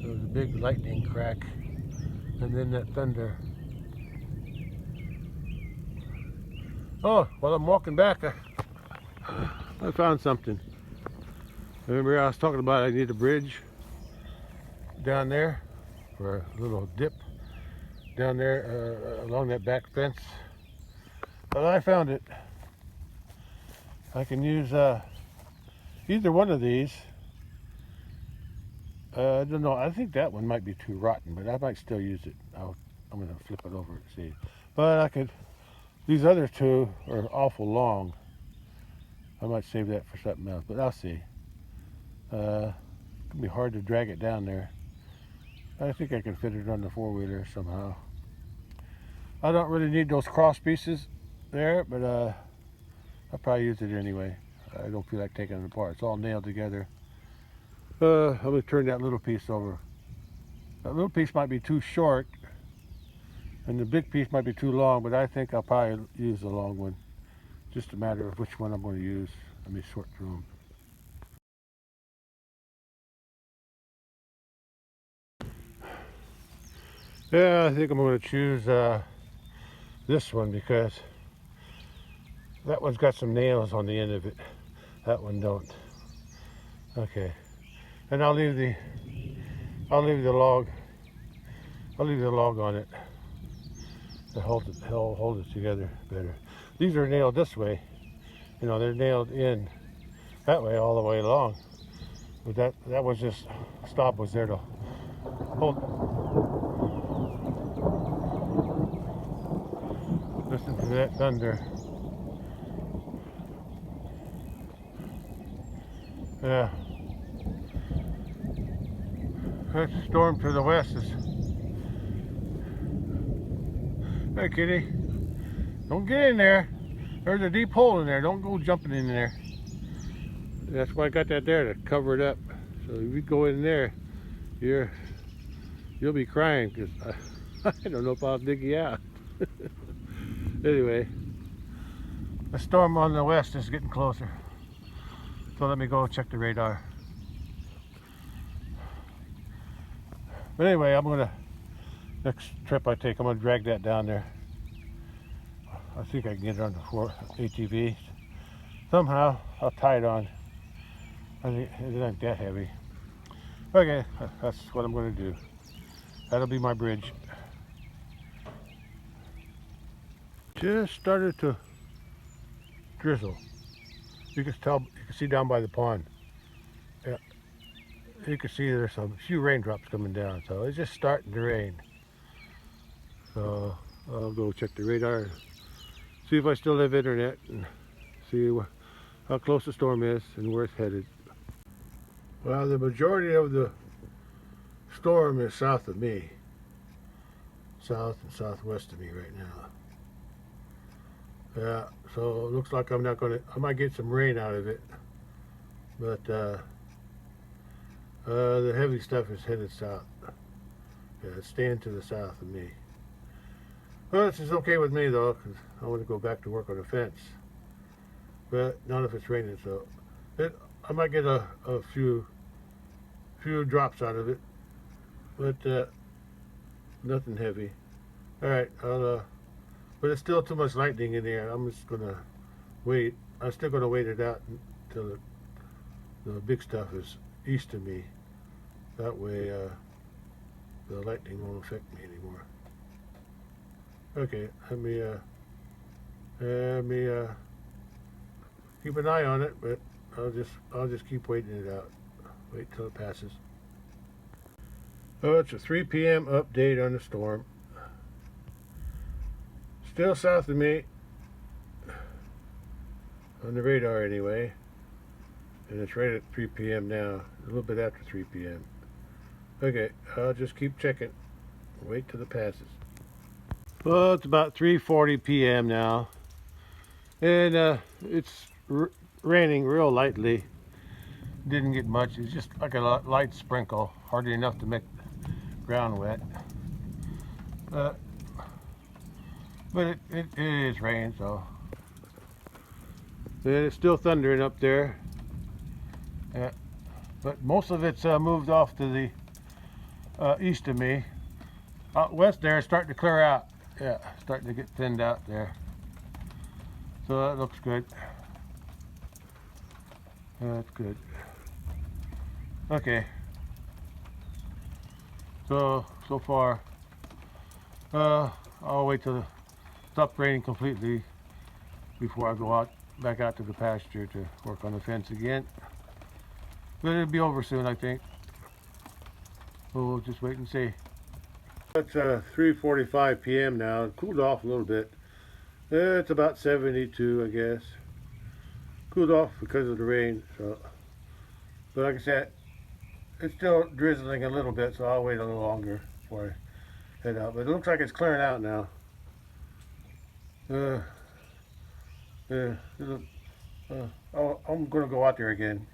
There was a big lightning crack, and then that thunder. Oh, while I'm walking back, I found something. Remember I was talking about I need a bridge down there for a little dip down there along that back fence. Well, I found it. I can use either one of these. I don't know. I think that one might be too rotten, but I might still use it. I'm going to flip it over and see. But I could. These other two are awful long. I might save that for something else, but I'll see. It's gonna be hard to drag it down there. I think I can fit it on the four-wheeler somehow. I don't really need those cross pieces there, but I'll probably use it anyway. I don't feel like taking it apart. It's all nailed together. I'm gonna turn that little piece over. That little piece might be too short, and the big piece might be too long, but I think I'll probably use the long one. Just a matter of which one I'm going to use. Let me sort through them. Yeah, I think I'm going to choose this one because that one's got some nails on the end of it. That one don't. Okay, and I'll leave the log. I'll leave the log on it to hold it together better. These are nailed this way. You know, they're nailed in that way all the way along. But that was just, stop was there to hold. Listen to that thunder. Yeah. That storm to the west is. Hey, kitty. Don't get in there. There's a deep hole in there. Don't go jumping in there. That's why I got that there to cover it up. So if you go in there, you'll be crying because I don't know if I'll dig you out. Anyway, the storm on the west is getting closer. So let me go check the radar. But anyway, next trip I take, I'm gonna drag that down there. I think I can get it on the 4 ATV. Somehow, I'll tie it on. I think it isn't that heavy. Okay, that's what I'm gonna do. That'll be my bridge. Just started to drizzle. You can tell, you can see down by the pond. Yeah, you can see there's a few raindrops coming down, so it's just starting to rain. So I'll go check the radar, see if I still have internet, and see how close the storm is and where it's headed. Well, the majority of the storm is south of me, south and southwest of me right now. Yeah, so it looks like I might get some rain out of it, but the heavy stuff is headed south. Yeah, it's staying to the south of me. Well, this is okay with me though, because I want to go back to work on the fence. But not if it's raining, so I might get a few drops out of it, but nothing heavy. All right, but it's still too much lightning in there. I'm just gonna wait. I'm still gonna wait it out until the big stuff is east of me. That way, the lightning won't affect me anymore. Okay, let me keep an eye on it, but I'll just keep waiting it out. Wait till it passes. Oh, it's a 3 p.m. update on the storm. Still south of me, on the radar anyway, and it's right at 3 p.m. now, a little bit after 3 p.m. Okay, I'll just keep checking, wait till it passes. Well, it's about 3:40 p.m. now, and it's raining real lightly. Didn't get much, it's just like a light sprinkle, hardly enough to make the ground wet. But it is rain, so. And it's still thundering up there. Yeah. But most of it's moved off to the east of me. Out west there, it's starting to clear out. Yeah, starting to get thinned out there. So that looks good. That's good. Okay. So far, I'll wait till it stops raining completely before I go back out to the pasture to work on the fence again. But it'll be over soon, I think. So we'll just wait and see. It's 3:45 p.m. now. It cooled off a little bit. It's about 72, I guess. Cooled off because of the rain. So, but like I said, it's still drizzling a little bit, so I'll wait a little longer before I head out. But it looks like it's clearing out now. I'm going to go out there again,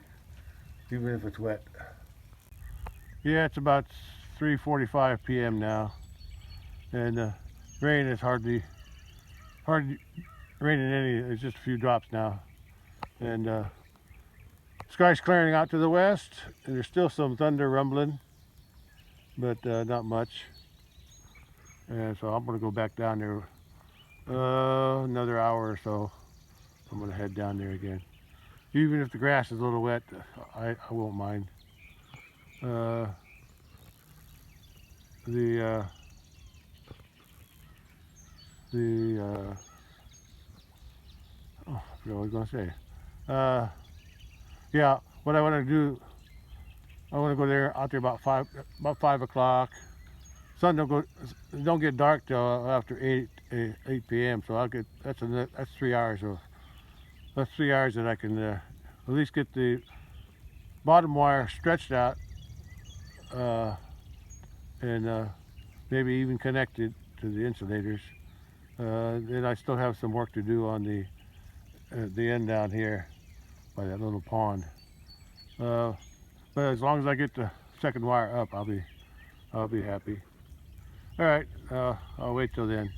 even if it's wet. Yeah, it's about 3:45 p.m. now, and rain is hardly raining any. It's just a few drops now, and sky's clearing out to the west, and there's still some thunder rumbling, but not much. And so I'm going to go back down there another hour or so. I'm going to head down there again. Even if the grass is a little wet, I won't mind. Oh, I forgot what I was going to say. Yeah, what I want to do, I want to go out there about 5 o'clock. Sun don't get dark till after 8 p.m. So that's 3 hours. So that's 3 hours that I can at least get the bottom wire stretched out, and maybe even connected to the insulators. Then I still have some work to do on the end down here by that little pond. But as long as I get the second wire up, I'll be happy. All right, I'll wait till then,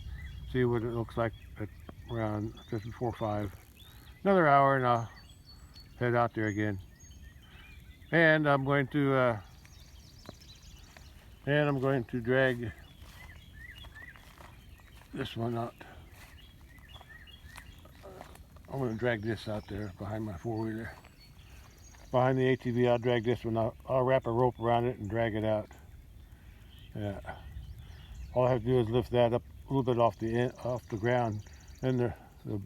see what it looks like at around just before 5. Another hour, and I'll head out there again. And I'm going to drag this one out. I'm going to drag this out there behind my four-wheeler. Behind the ATV, I'll drag this one out. I'll wrap a rope around it and drag it out. Yeah. All I have to do is lift that up a little bit off the ground, and the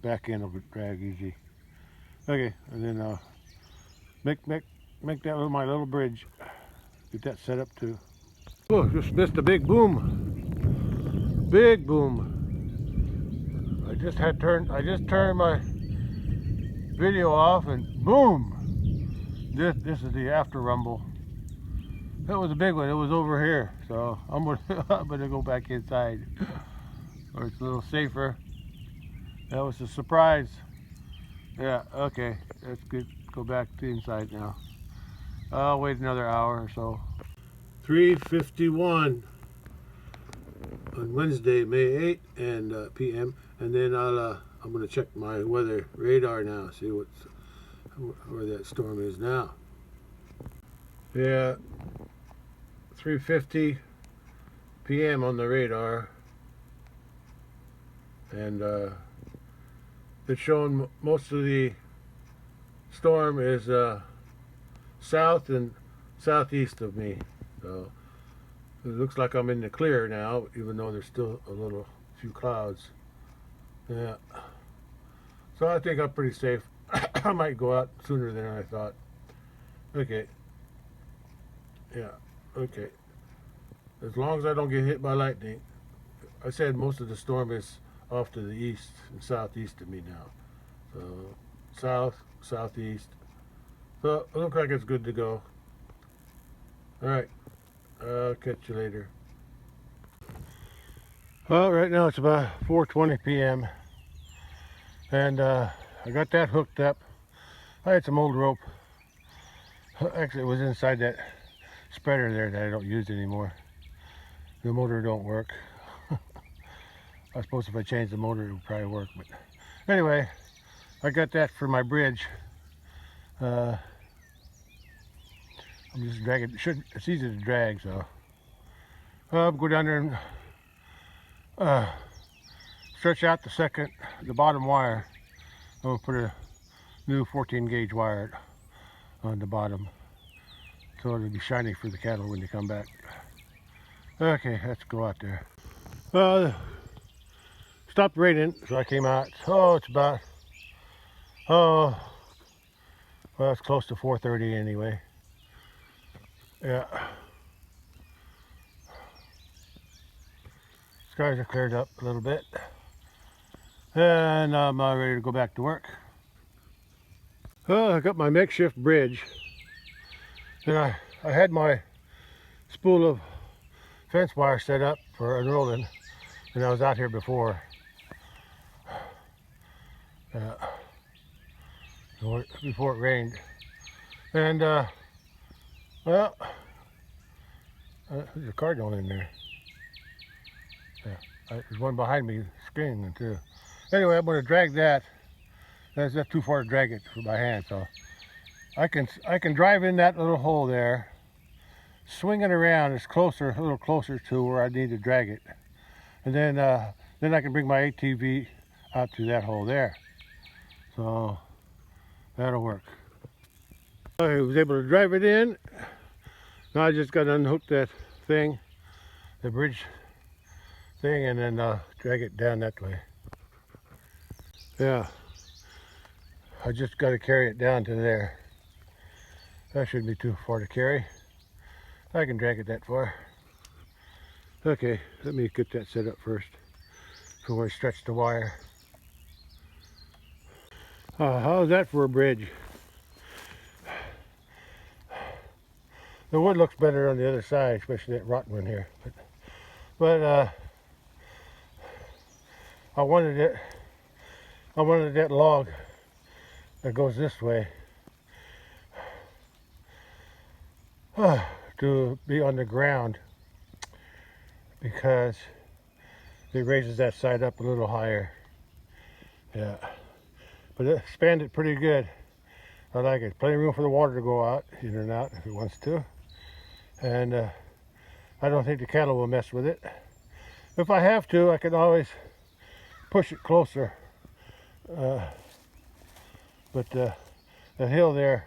back end will drag easy. Okay, and then make that my little bridge. Get that set up too. Oh, just missed a big boom. Big boom. I just turned my video off and boom. This is the after rumble. That was a big one. It was over here, so I'm gonna go back inside, where it's a little safer. That was a surprise. Yeah. Okay. That's good. Go back to inside now. I'll wait another hour or so. 3:51 on Wednesday, May 8th, and p.m. And then I'm gonna check my weather radar now, see where that storm is now. Yeah, 3:50 p.m. on the radar, and it's showing most of the storm is south and southeast of me. So it looks like I'm in the clear now, even though there's still a few clouds. Yeah. So I think I'm pretty safe. I might go out sooner than I thought. Okay. Yeah. Okay. As long as I don't get hit by lightning. I said most of the storm is off to the east and southeast of me now. So south, southeast. So it looks like it's good to go. All right. I'll catch you later. Well, right now it's about 4:20 p.m. and I got that hooked up. I had some old rope. Actually, it was inside that spreader there that I don't use anymore. The motor don't work. I suppose if I change the motor, it would probably work. But anyway, I got that for my bridge. I'm just dragging. It's easy to drag, so I'll go down there and stretch out the bottom wire. I'm gonna put a new 14 gauge wire on the bottom, so it'll be shiny for the cattle when they come back. Okay, let's go out there. Stopped raining, so I came out. Oh, it's about, well, it's close to 4:30 anyway. Yeah. Skies are cleared up a little bit, and I'm ready to go back to work. I got my makeshift bridge, and I had my spool of fence wire set up for unrolling, and I was out here before. Before it rained, and well, there's a car going in there. Yeah, there's one behind me screaming too. Anyway, I'm going to drag that. That's too far to drag it by hand, so I can drive in that little hole there, swing it around. It's a little closer to where I need to drag it, and then I can bring my ATV out to that hole there. So that'll work. I was able to drive it in. Now I just got to unhook that thing, the bridge thing, and then drag it down that way. Yeah, I just got to carry it down to there. That shouldn't be too far to carry. I can drag it that far. Okay, let me get that set up first before I stretch the wire. How's that for a bridge? The wood looks better on the other side, especially that rotten one here. But I wanted that log that goes this way to be on the ground, because it raises that side up a little higher. Yeah, but it expanded pretty good. I like it. Plenty of room for the water to go out, in and out if it wants to. And I don't think the cattle will mess with it. If I have to, I can always push it closer. But the hill there,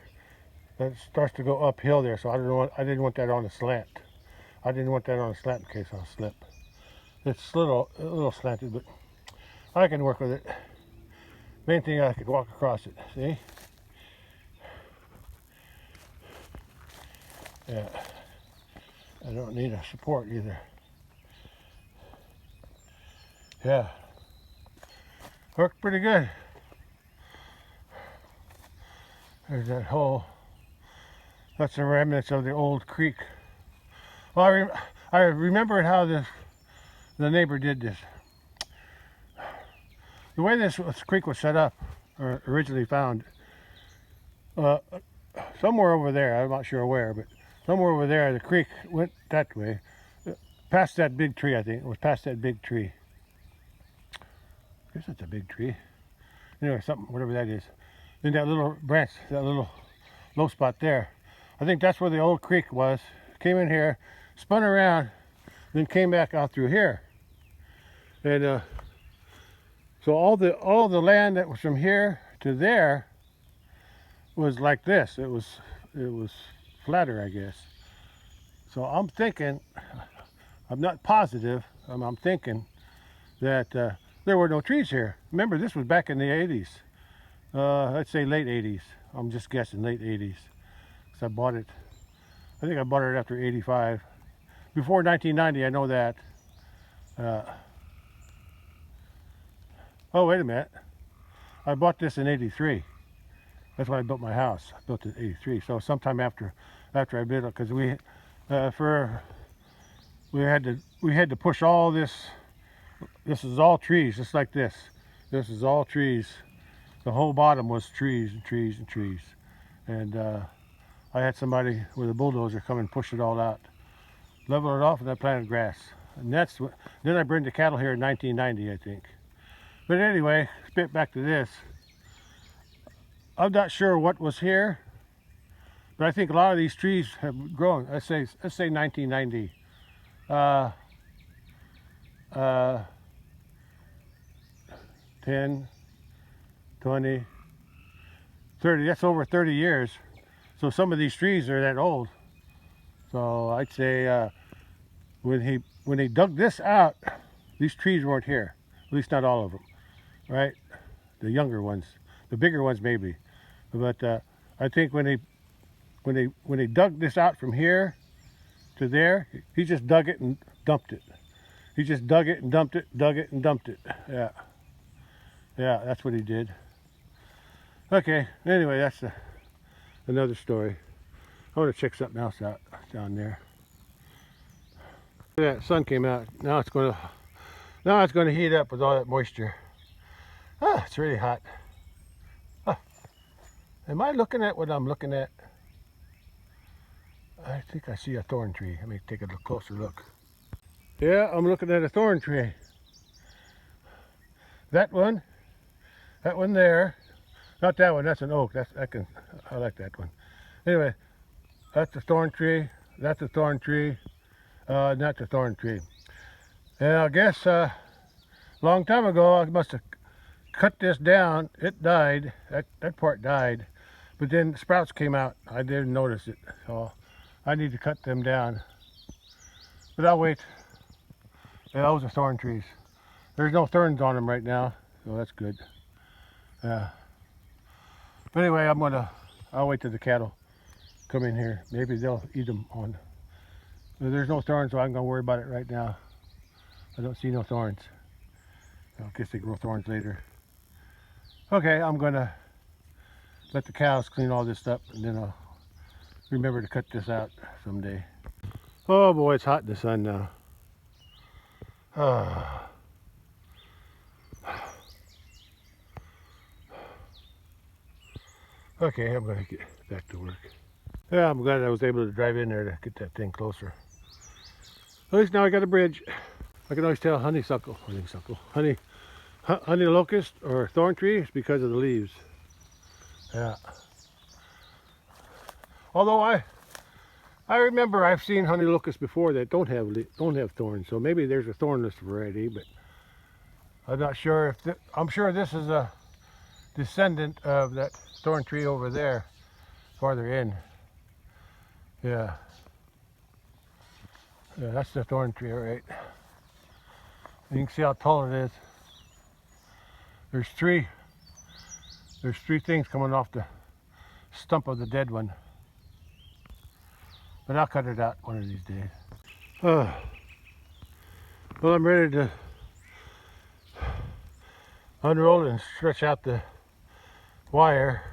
that starts to go uphill there, so I didn't want that on a slant. I didn't want that on a slant in case I'll slip. It's a little slanted, but I can work with it. Main thing, I could walk across it. See? Yeah. I don't need a support either. Yeah. Worked pretty good. There's that hole. That's the remnants of the old creek. Well, I remembered how the neighbor did this. The way this creek was set up, or originally found, somewhere over there, I'm not sure where, but somewhere over there, the creek went that way, past that big tree, I think. It was past that big tree. I guess that's a big tree. Anyway, something, whatever that is. Then that little branch, that little low spot there. I think that's where the old creek was. Came in here, spun around, then came back out through here. And so all the land that was from here to there was like this. It was flatter, I guess. So I'm thinking, I'm not positive, I'm thinking that there were no trees here. Remember, this was back in the 80s. Let's say late 80s. I'm just guessing late 80s. Because I bought it, I think I bought it after 85. Before 1990, I know that. Oh, wait a minute. I bought this in 83. That's when I built my house. I built it in 83. So sometime after I built it, because we had to push all this. This is all trees, just like this. This is all trees. The whole bottom was trees and trees and trees. And I had somebody with a bulldozer come and push it all out, level it off, and I planted grass. And that's what. Then I bred the cattle here in 1990, I think. But anyway, spit back to this. I'm not sure what was here, but I think a lot of these trees have grown. Let's say 1990. 10, 20, 30. That's over 30 years. So some of these trees are that old. So I'd say when he dug this out, these trees weren't here. At least not all of them, right? The younger ones, the bigger ones maybe. But I think when he dug this out from here to there, he just dug it and dumped it. He just dug it and dumped it, dug it and dumped it. Yeah. Yeah, that's what he did. Okay, anyway, that's another story. I want to check something else out down there. That sun came out. Now it's going to heat up with all that moisture. Ah, it's really hot. Ah, am I looking at what I'm looking at? I think I see a thorn tree. Let me take a closer look. Yeah, I'm looking at a thorn tree. That one there. Not that one, that's an oak. I like that one. Anyway, that's a thorn tree. That's a thorn tree. That's a thorn tree. And I guess a long time ago I must have cut this down. It died. That part died. But then sprouts came out. I didn't notice it. So I need to cut them down. But I'll wait. Yeah, those are thorn trees. There's no thorns on them right now, so that's good. But anyway, I'll wait till the cattle come in here. Maybe they'll eat them on. There's no thorns, so I'm gonna worry about it right now. I don't see no thorns. I guess they grow thorns later. Okay, I'm gonna let the cows clean all this up, and then I'll remember to cut this out someday. Oh boy, it's hot in the sun now. Okay, I'm gonna get back to work. Yeah, I'm glad I was able to drive in there to get that thing closer. At least now I got a bridge. I can always tell honey locust or thorn tree is because of the leaves. Yeah. Although I remember I've seen honey locusts before that don't have thorns, so maybe there's a thornless variety, but I'm not sure if I'm sure this is a descendant of that thorn tree over there, farther in. Yeah. Yeah, that's the thorn tree, all right. You can see how tall it is. There's three things coming off the stump of the dead one. But I'll cut it out one of these days. Well, I'm ready to unroll and stretch out the wire,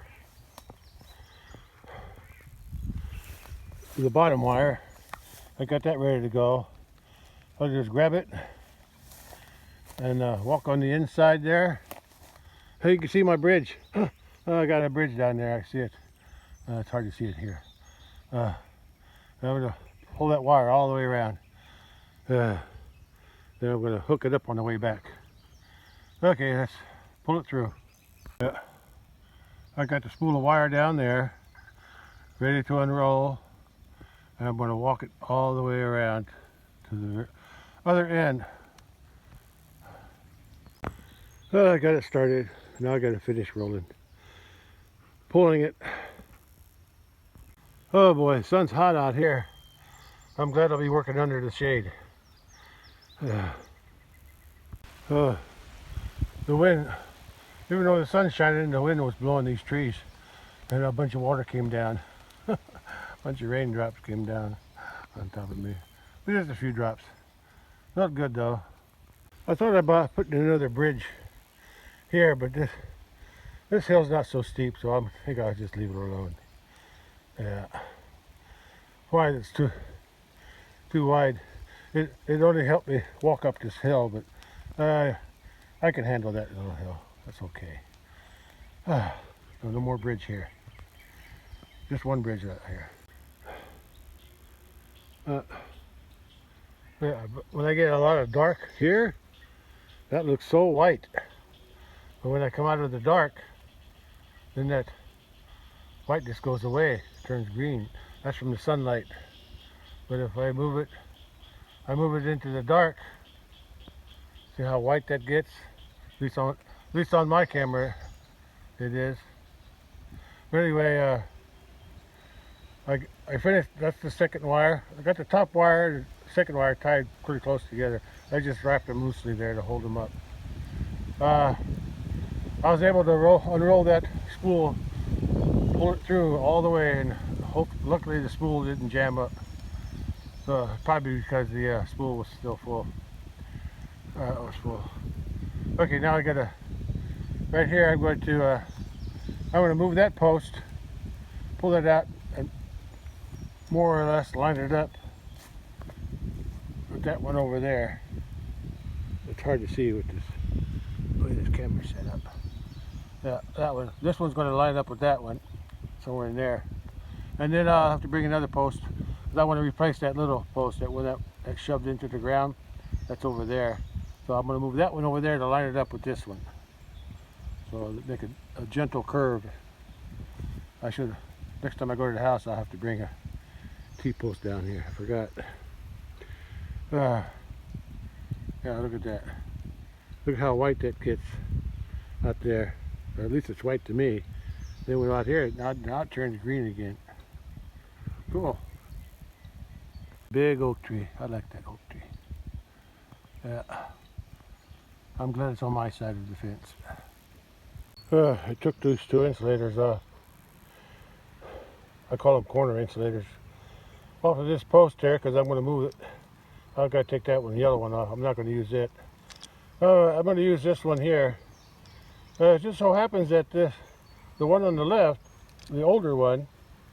the bottom wire. I got that ready to go. I'll just grab it and walk on the inside there. Hey, you can see my bridge. Oh, I got a bridge down there. I see it. It's hard to see it here. I'm going to pull that wire all the way around. Then I'm going to hook it up on the way back. Okay, let's pull it through. Yeah. I got the spool of wire down there, ready to unroll. And I'm going to walk it all the way around to the other end. Well, I got it started. Now I got to finish rolling. Pulling it. Oh boy, the sun's hot out here. I'm glad I'll be working under the shade. The wind, even though the sun's shining, the wind was blowing these trees. And a bunch of water came down. A bunch of raindrops came down on top of me. But just a few drops. Not good though. I thought about putting another bridge here, but this hill's not so steep, so I think I'll just leave it alone. Yeah. Why it's too wide. It only helped me walk up this hill, but I can handle that little hill. That's okay. No more bridge here. Just one bridge right here. Yeah, but when I get a lot of dark here, that looks so white. But when I come out of the dark, then that whiteness goes away, turns green. That's from the sunlight. But if I move it into the dark. See how white that gets? At least on my camera, it is. But anyway, I finished. That's the second wire. I got the top wire, the second wire tied pretty close together. I just wrapped them loosely there to hold them up. I was able to unroll that spool, pull it through all the way, and luckily the spool didn't jam up. So probably because the spool was still full. It was full. Okay, now I gotta. Right here, I'm going to move that post, pull that out, and more or less line it up with that one over there. It's hard to see with the way this camera's set up. Yeah, that one. This one's going to line up with that one, somewhere in there. And then I'll have to bring another post, because I want to replace that little post, that one that shoved into the ground. That's over there. So I'm going to move that one over there to line it up with this one. So make a gentle curve. Next time I go to the house, I'll have to bring a T-post down here. I forgot. Yeah, look at that. Look how white that gets out there. Or at least it's white to me. Then we're out here, now it turns green again. Cool. Big oak tree. I like that oak tree. Yeah. I'm glad it's on my side of the fence. I took these two insulators off. I call them corner insulators. Off of this post there, because I'm going to move it. I've got to take that one, the yellow one off. I'm not going to use it. I'm going to use this one here. It just so happens that the one on the left, the older one,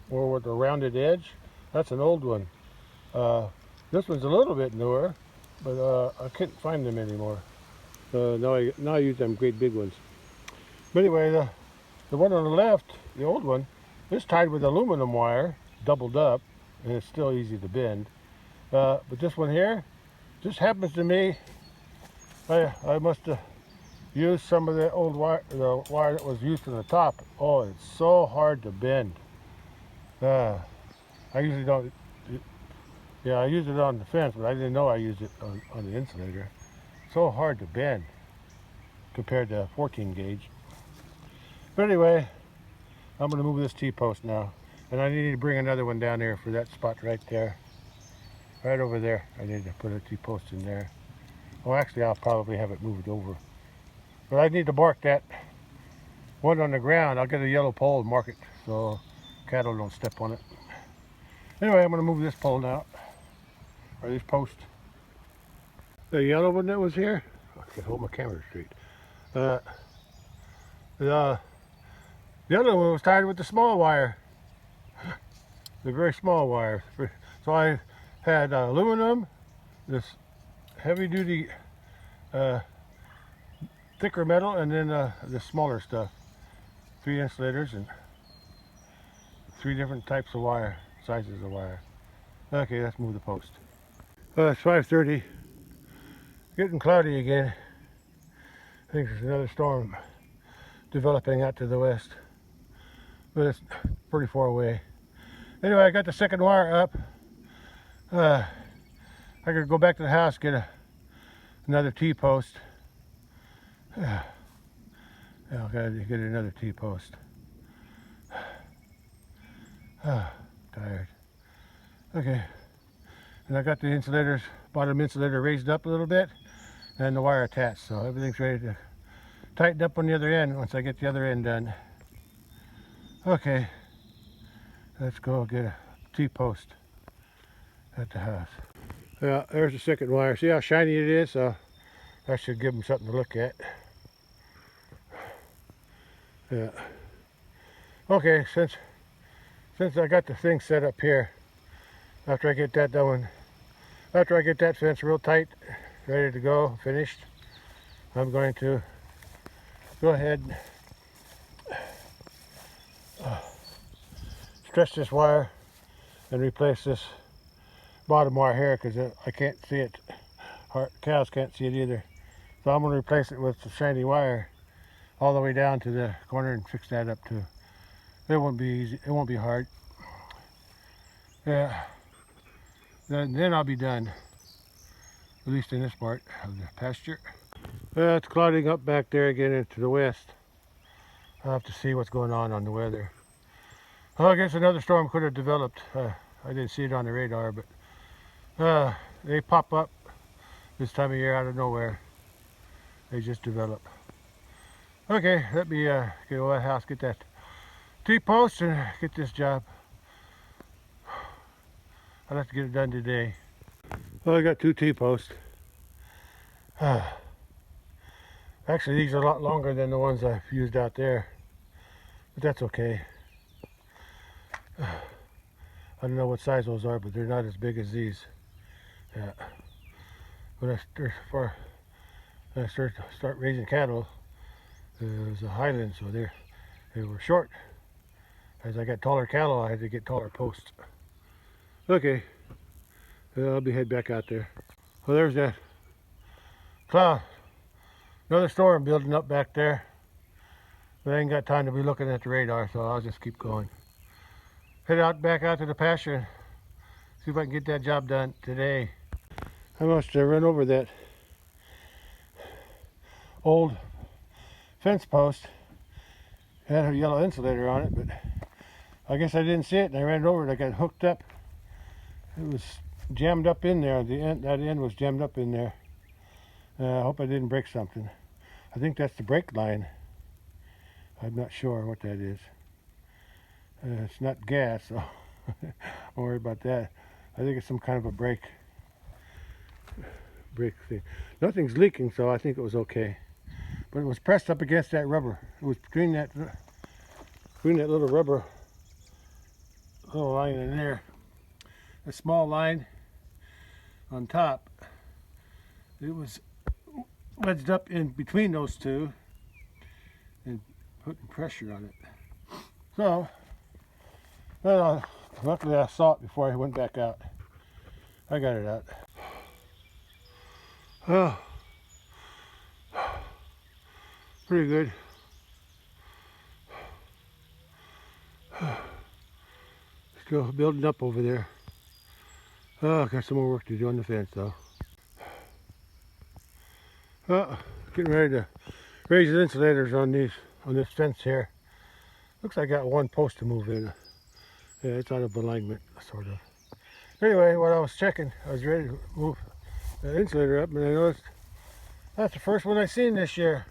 or with the rounded edge, that's an old one. This one's a little bit newer, but I couldn't find them anymore. Now I use them great big ones. But anyway, the one on the left, the old one, is tied with aluminum wire, doubled up, and it's still easy to bend. But this one here, just happens to me. I must have used some of the old wire, the wire that was used on the top. Oh, it's so hard to bend. I usually don't. Yeah, I use it on the fence, but I didn't know I used it on the insulator. So hard to bend compared to 14 gauge. But anyway, I'm going to move this T-post now. And I need to bring another one down here for that spot right there. right over there. I need to put a T-post in there. Well, actually, I'll probably have it moved over. But I need to mark that one on the ground. I'll get a yellow pole and mark it so cattle don't step on it. Anyway, I'm going to move this pole now, or this post. The yellow one that was here, I can hold my camera straight. The other one was tied with the small wire, the very small wire. So I had aluminum, this heavy-duty thicker metal, and then the smaller stuff. 3 insulators and 3 different types of wire, sizes of wire. Okay, let's move the post. It's 5:30. Getting cloudy again. I think there's another storm developing out to the west, but it's pretty far away. Anyway, I got the second wire up. I gotta go back to the house, get another T-post. I gotta get another T-post. Tired. Okay, and I got the insulators, bottom insulator raised up a little bit, and the wire attached, so everything's ready to tighten up on the other end once I get the other end done. Okay, let's go get a T-post at the house. Yeah, there's the second wire. See how shiny it is? So that should give them something to look at. Yeah. Okay, since I got the thing set up here, after I get that done, after I get that fence real tight, ready to go, finished, I'm going to go ahead and stretch this wire and replace this bottom wire here because I can't see it. Cows can't see it either. So I'm going to replace it with the shiny wire all the way down to the corner and fix that up too. It won't be easy. It won't be hard. Yeah. Then I'll be done. At least in this part of the pasture. It's clouding up back there again into the west. I'll have to see what's going on the weather. Well, I guess another storm could have developed. I didn't see it on the radar, but they pop up this time of year out of nowhere. They just develop. Okay, let me get to that house, get that T-post, and get this job. I'll have to get it done today. Well, I got 2 T-posts. Actually, these are a lot longer than the ones I've used out there, but that's okay. I don't know what size those are, but they're not as big as these. Yeah. When I start raising cattle, it was a highland, so they were short. As I got taller cattle, I had to get taller posts. Okay, I'll be head back out there. Well, there's that cloud. Another storm building up back there. But I ain't got time to be looking at the radar, so I'll just keep going. Head back out to the pasture and see if I can get that job done today. I must have run over that old fence post. It had a yellow insulator on it, but I guess I didn't see it and I ran it over and I got hooked up. It was jammed up in there. That end was jammed up in there. I hope I didn't break something. I think that's the brake line. I'm not sure what that is. It's not gas, so don't worry about that. I think it's some kind of a brake thing. Nothing's leaking, so I think it was okay. But it was pressed up against that rubber. It was between that little rubber little line in there. A small line on top. It was wedged up in between those two and putting pressure on it. So, well, luckily I saw it before I went back out. I got it out. Oh, pretty good. Still building up over there. Oh, got some more work to do on the fence though. Oh, getting ready to raise the insulators on this fence here. Looks like I got one post to move in. Yeah, it's out of alignment, sort of. Anyway, while I was checking, I was ready to move the insulator up, and I noticed that's the first one I've seen this year.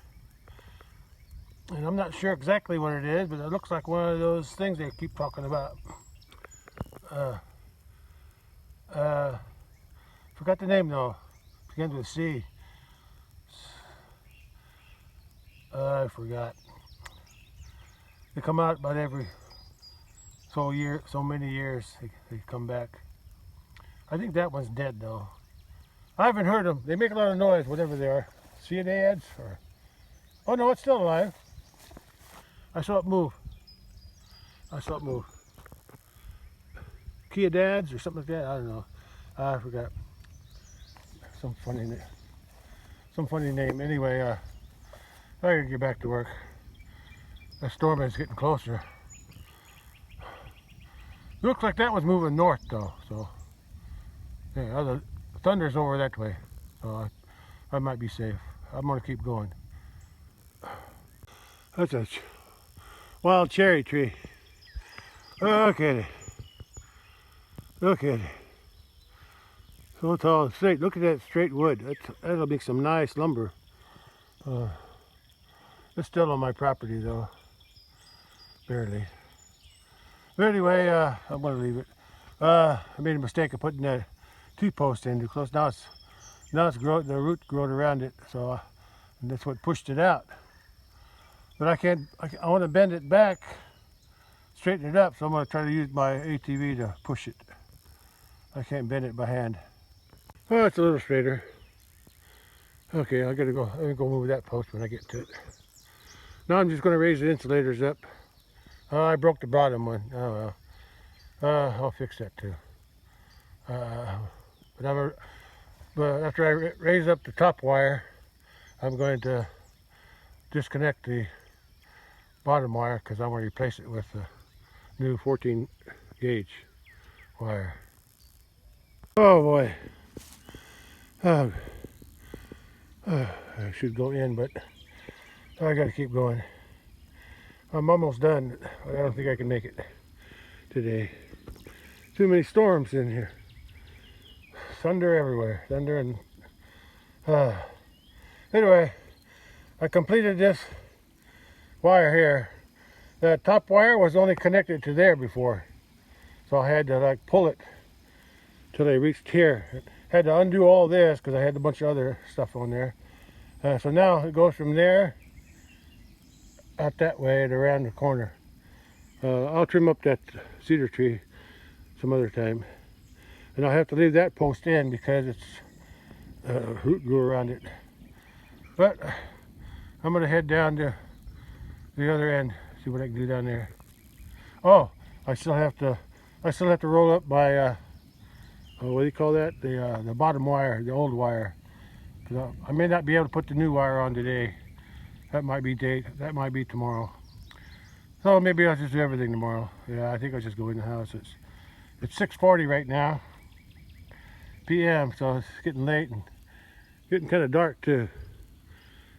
And I'm not sure exactly what it is, but it looks like one of those things they keep talking about. Forgot the name though. Begins with C. I forgot. They come out about every so many years. They come back. I think that one's dead though. I haven't heard them. They make a lot of noise, whatever they are. See the ads? Or oh no, it's still alive. I saw it move. I saw it move. Kia Dads or something like that. I don't know. I forgot. Some funny name. Anyway, I gotta get back to work. The storm is getting closer. Looks like that was moving north though. So yeah, the thunder's over that way. So I might be safe. I'm gonna keep going. That's a wild cherry tree. Look at it. Look at it. So tall and straight. Look at that straight wood. That'll make some nice lumber. It's still on my property though. Barely. But anyway, I'm going to leave it. I made a mistake of putting that T-post in too close. Now it's growing, the root growing around it. So and that's what pushed it out. But I want to bend it back, straighten it up. So I'm going to try to use my ATV to push it. I can't bend it by hand. Oh, it's a little straighter. Okay, I'm gonna go move that post when I get to it. Now I'm just gonna raise the insulators up. I broke the bottom one. Oh well. I'll fix that too. But after I raise up the top wire, I'm going to disconnect the bottom wire because I'm going to replace it with a new 14 gauge wire. Oh boy. I should go in, but I got to keep going. I'm almost done. I don't think I can make it today. Too many storms in here. Thunder everywhere. Thunder and... Anyway, I completed this wire here. That top wire was only connected to there before. So I had to like pull it till I reached here. Had to undo all this because I had a bunch of other stuff on there. So now it goes from there out that way and around the corner. I'll trim up that cedar tree some other time. And I'll have to leave that post in because it's root grew around it. But I'm going to head down to the other end, see what I can do down there. Oh, I still have to roll up my what do you call that? The bottom wire, the old wire. I may not be able to put the new wire on today. That might be tomorrow. So maybe I'll just do everything tomorrow. Yeah, I think I'll just go in the house. It's 6:40 right now, p.m. So it's getting late and getting kind of dark too.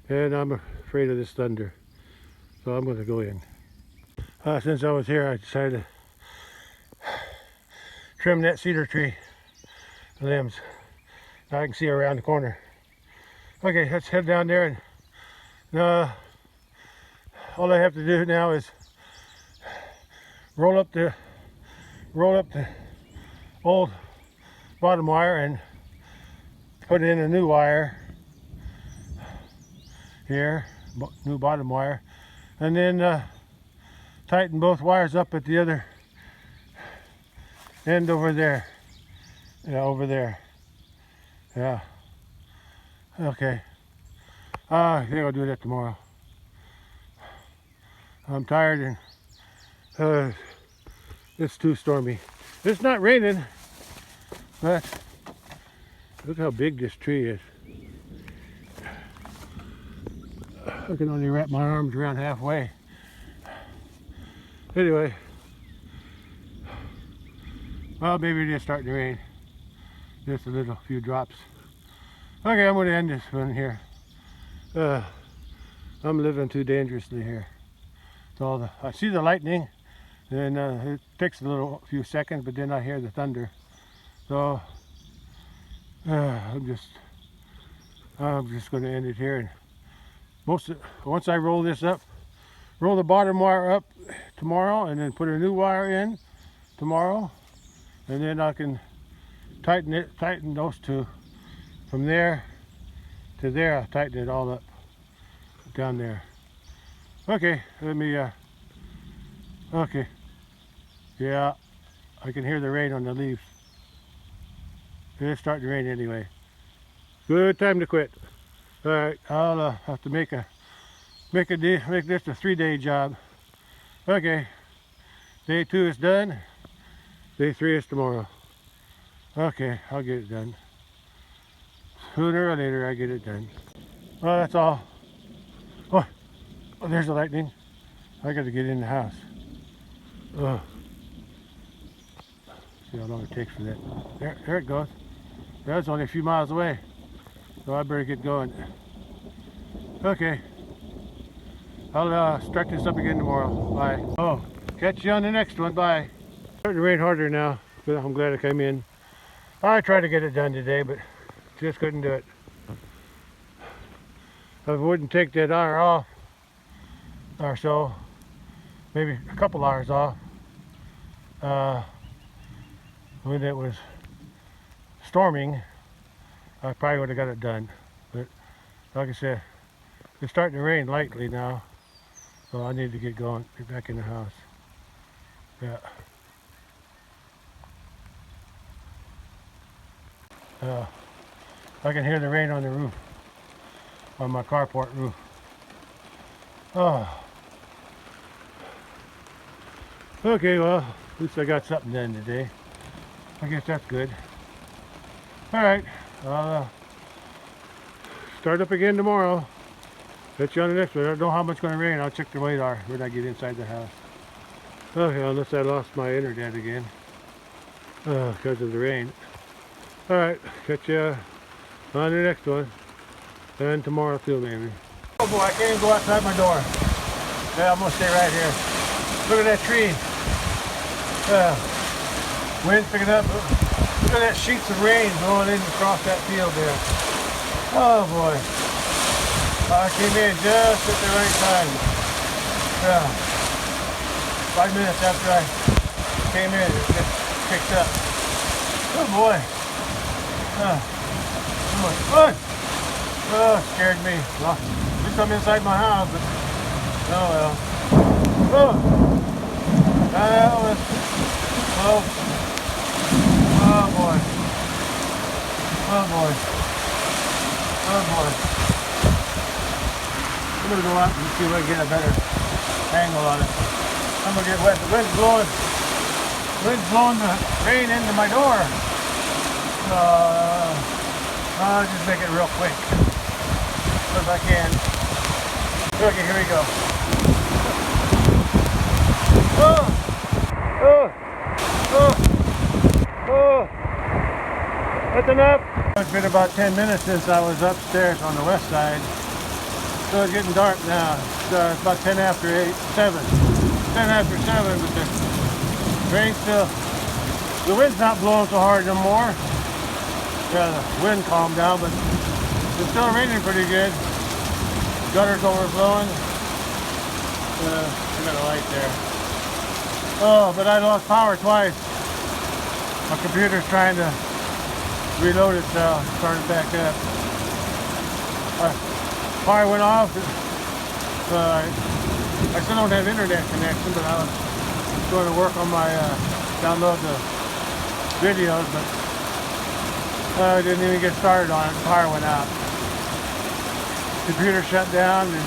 And I'm afraid of this thunder. So I'm going to go in. Since I was here, I decided to trim that cedar tree limbs. Now I can see around the corner. Okay, let's head down there, and all I have to do now is roll up the old bottom wire and put in a new wire here, new bottom wire, and then tighten both wires up at the other end over there. Yeah, over there. Yeah. Okay. I think I'll do that tomorrow. I'm tired and it's too stormy. It's not raining, but look how big this tree is. I can only wrap my arms around halfway. Anyway, well, maybe it is starting to rain. Just a few drops. Okay, I'm going to end this one here. I'm living too dangerously here. So I see the lightning, and it takes a few seconds, but then I hear the thunder. So So I'm just going to end it here. And once I roll this up, roll the bottom wire up tomorrow, and then put a new wire in tomorrow, and then I can tighten those two from there to there. I'll tighten it all up down there. Okay, let me okay, yeah, I can hear the rain on the leaves. It's starting to rain anyway. Good time to quit. All right, I'll have to make this a 3-day job. Okay, day 2 is done. Day 3 is tomorrow. Okay, I'll get it done. Sooner or later, I get it done. Well, that's all. Oh, there's the lightning. I got to get in the house. Oh. See how long it takes for that. There it goes. That's only a few miles away, so I better get going. Okay, I'll start this up again tomorrow. Bye. Oh, catch you on the next one. Bye. Starting to rain harder now, but I'm glad I came in. I tried to get it done today, but just couldn't do it. If I wouldn't take that hour off or so, maybe a couple hours off, when it was storming, I probably would have got it done. But like I said, it's starting to rain lightly now, so I need to get going, get back in the house. Yeah. I can hear the rain on the roof, on my carport roof. Oh. Okay, well, at least I got something done today. I guess that's good. Alright, I'll start up again tomorrow. Catch you on the next one. I don't know how much it's going to rain. I'll check the radar when I get inside the house. Okay, unless I lost my internet again because of the rain. Alright, catch you on the next one. And tomorrow too, maybe. Oh boy, I can't even go outside my door. Yeah, I'm going to stay right here. Look at that tree. Wind picking up. Look at that sheets of rain blowing in across that field there. Oh boy. I came in just at the right time. Yeah. 5 minutes after I came in, it just picked up. Oh boy. Oh, it scared me. Well, at least I'm inside my house, but oh well. Oh, that was close. Oh boy. Oh boy. Oh boy. I'm gonna go out and see if I can get a better angle on it. I'm gonna get wet. The wind's blowing the rain into my door. I'll just make it real quick if I can. Okay, here we go. Oh! Oh! Oh! Oh! That's enough. It's been about 10 minutes since I was upstairs on the west side. So it's getting dark now. It's about 10 after 7. 10 after 7, but the rain's still, the wind's not blowing so hard no more. Yeah, the wind calmed down, but it's still raining pretty good. Gutters overflowing. I got a light there. Oh, but I lost power twice. My computer's trying to reload itself, start it back up. Power went off. I still don't have internet connection, but I was going to work on my download the videos, but I didn't even get started on it. The power went out. Computer shut down, and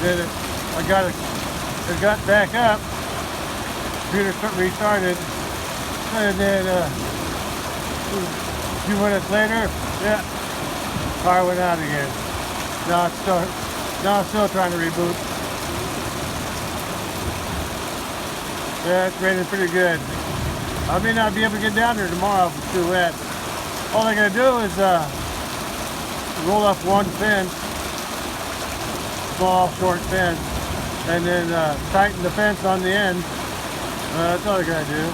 then it got back up. Computer restarted, and then a few minutes later, yeah, power went out again. Now it's still trying to reboot. Yeah, it's raining pretty good. I may not be able to get down there tomorrow if it's too wet. All I gotta do is roll up one fence, small, short fence, and then tighten the fence on the end. That's all I gotta do.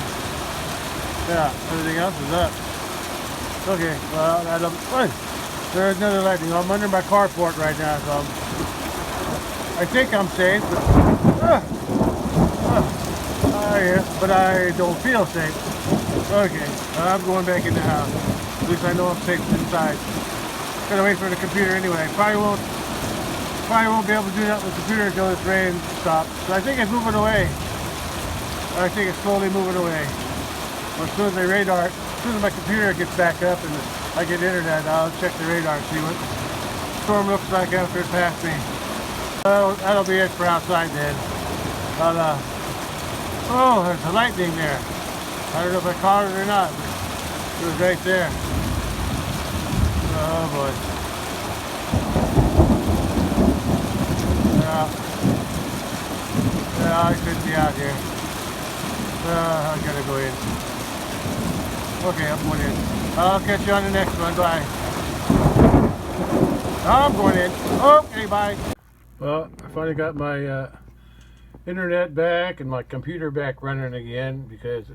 Yeah, everything else is up. Okay, well, there's another lightning. I'm under my carport right now, so I think I'm safe, but I don't feel safe. Okay, I'm going back in the house. At least I know I'm safe inside. Gotta wait for the computer anyway. Probably won't be able to do that with the computer until this rain stops. So I think it's moving away. I think it's slowly moving away. Well, as soon as my computer gets back up and I get internet, I'll check the radar and see what the storm looks like after it passed me. Well, that'll be it for outside then. Oh, there's a lightning there. I don't know if I caught it or not, but it was right there. Oh boy. Yeah, I couldn't be out here. I gotta go in. Okay, I'm going in. I'll catch you on the next one. Bye. I'm going in. Okay, bye. Well, I finally got my internet back and my computer back running again because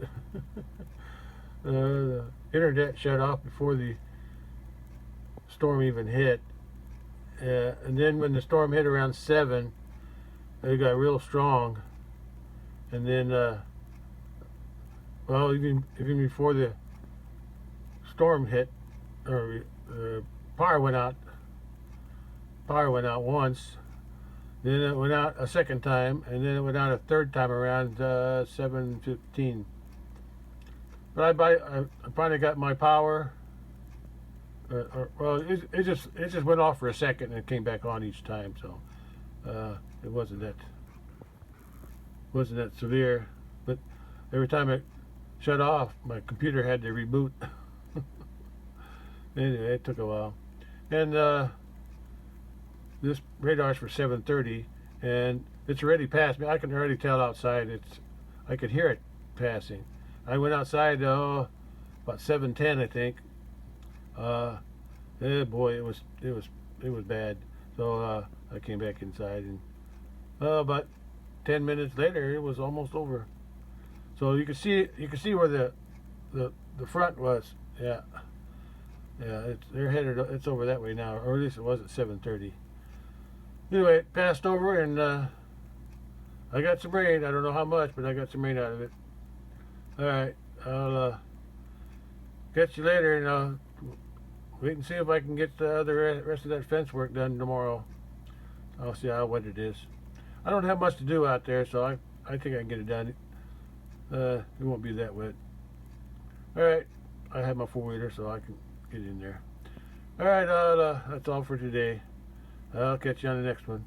the internet shut off before the storm even hit. And then when the storm hit around 7, it got real strong. And then, well, even before the storm hit, or power went out. Power went out once. Then it went out a second time, and then it went out a third time around 7:15. But I finally got my power. Well, it just went off for a second and it came back on each time, so it wasn't that severe. But every time it shut off, my computer had to reboot. Anyway, it took a while, and this radar's for 7:30, and it's already passed me. I can already tell outside. I could hear it passing. I went outside about 7:10, I think. Boy, it was bad. So I came back inside, and about 10 minutes later, it was almost over. So you can see where the front was. Yeah, they're headed. It's over that way now, or at least it was at 7:30. Anyway, it passed over, and I got some rain. I don't know how much, but I got some rain out of it. All right, I'll catch you later, and I'll wait and see if I can get the rest of that fence work done tomorrow. I'll see how wet it is. I don't have much to do out there, so I think I can get it done. It won't be that wet. All right, I have my 4-wheeler, so I can get in there. All right, that's all for today. I'll catch you on the next one.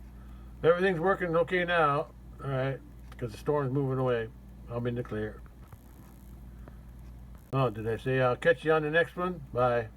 Everything's working okay now. All right, because the storm's moving away. I'm in the clear. Oh, did I say I'll catch you on the next one? Bye.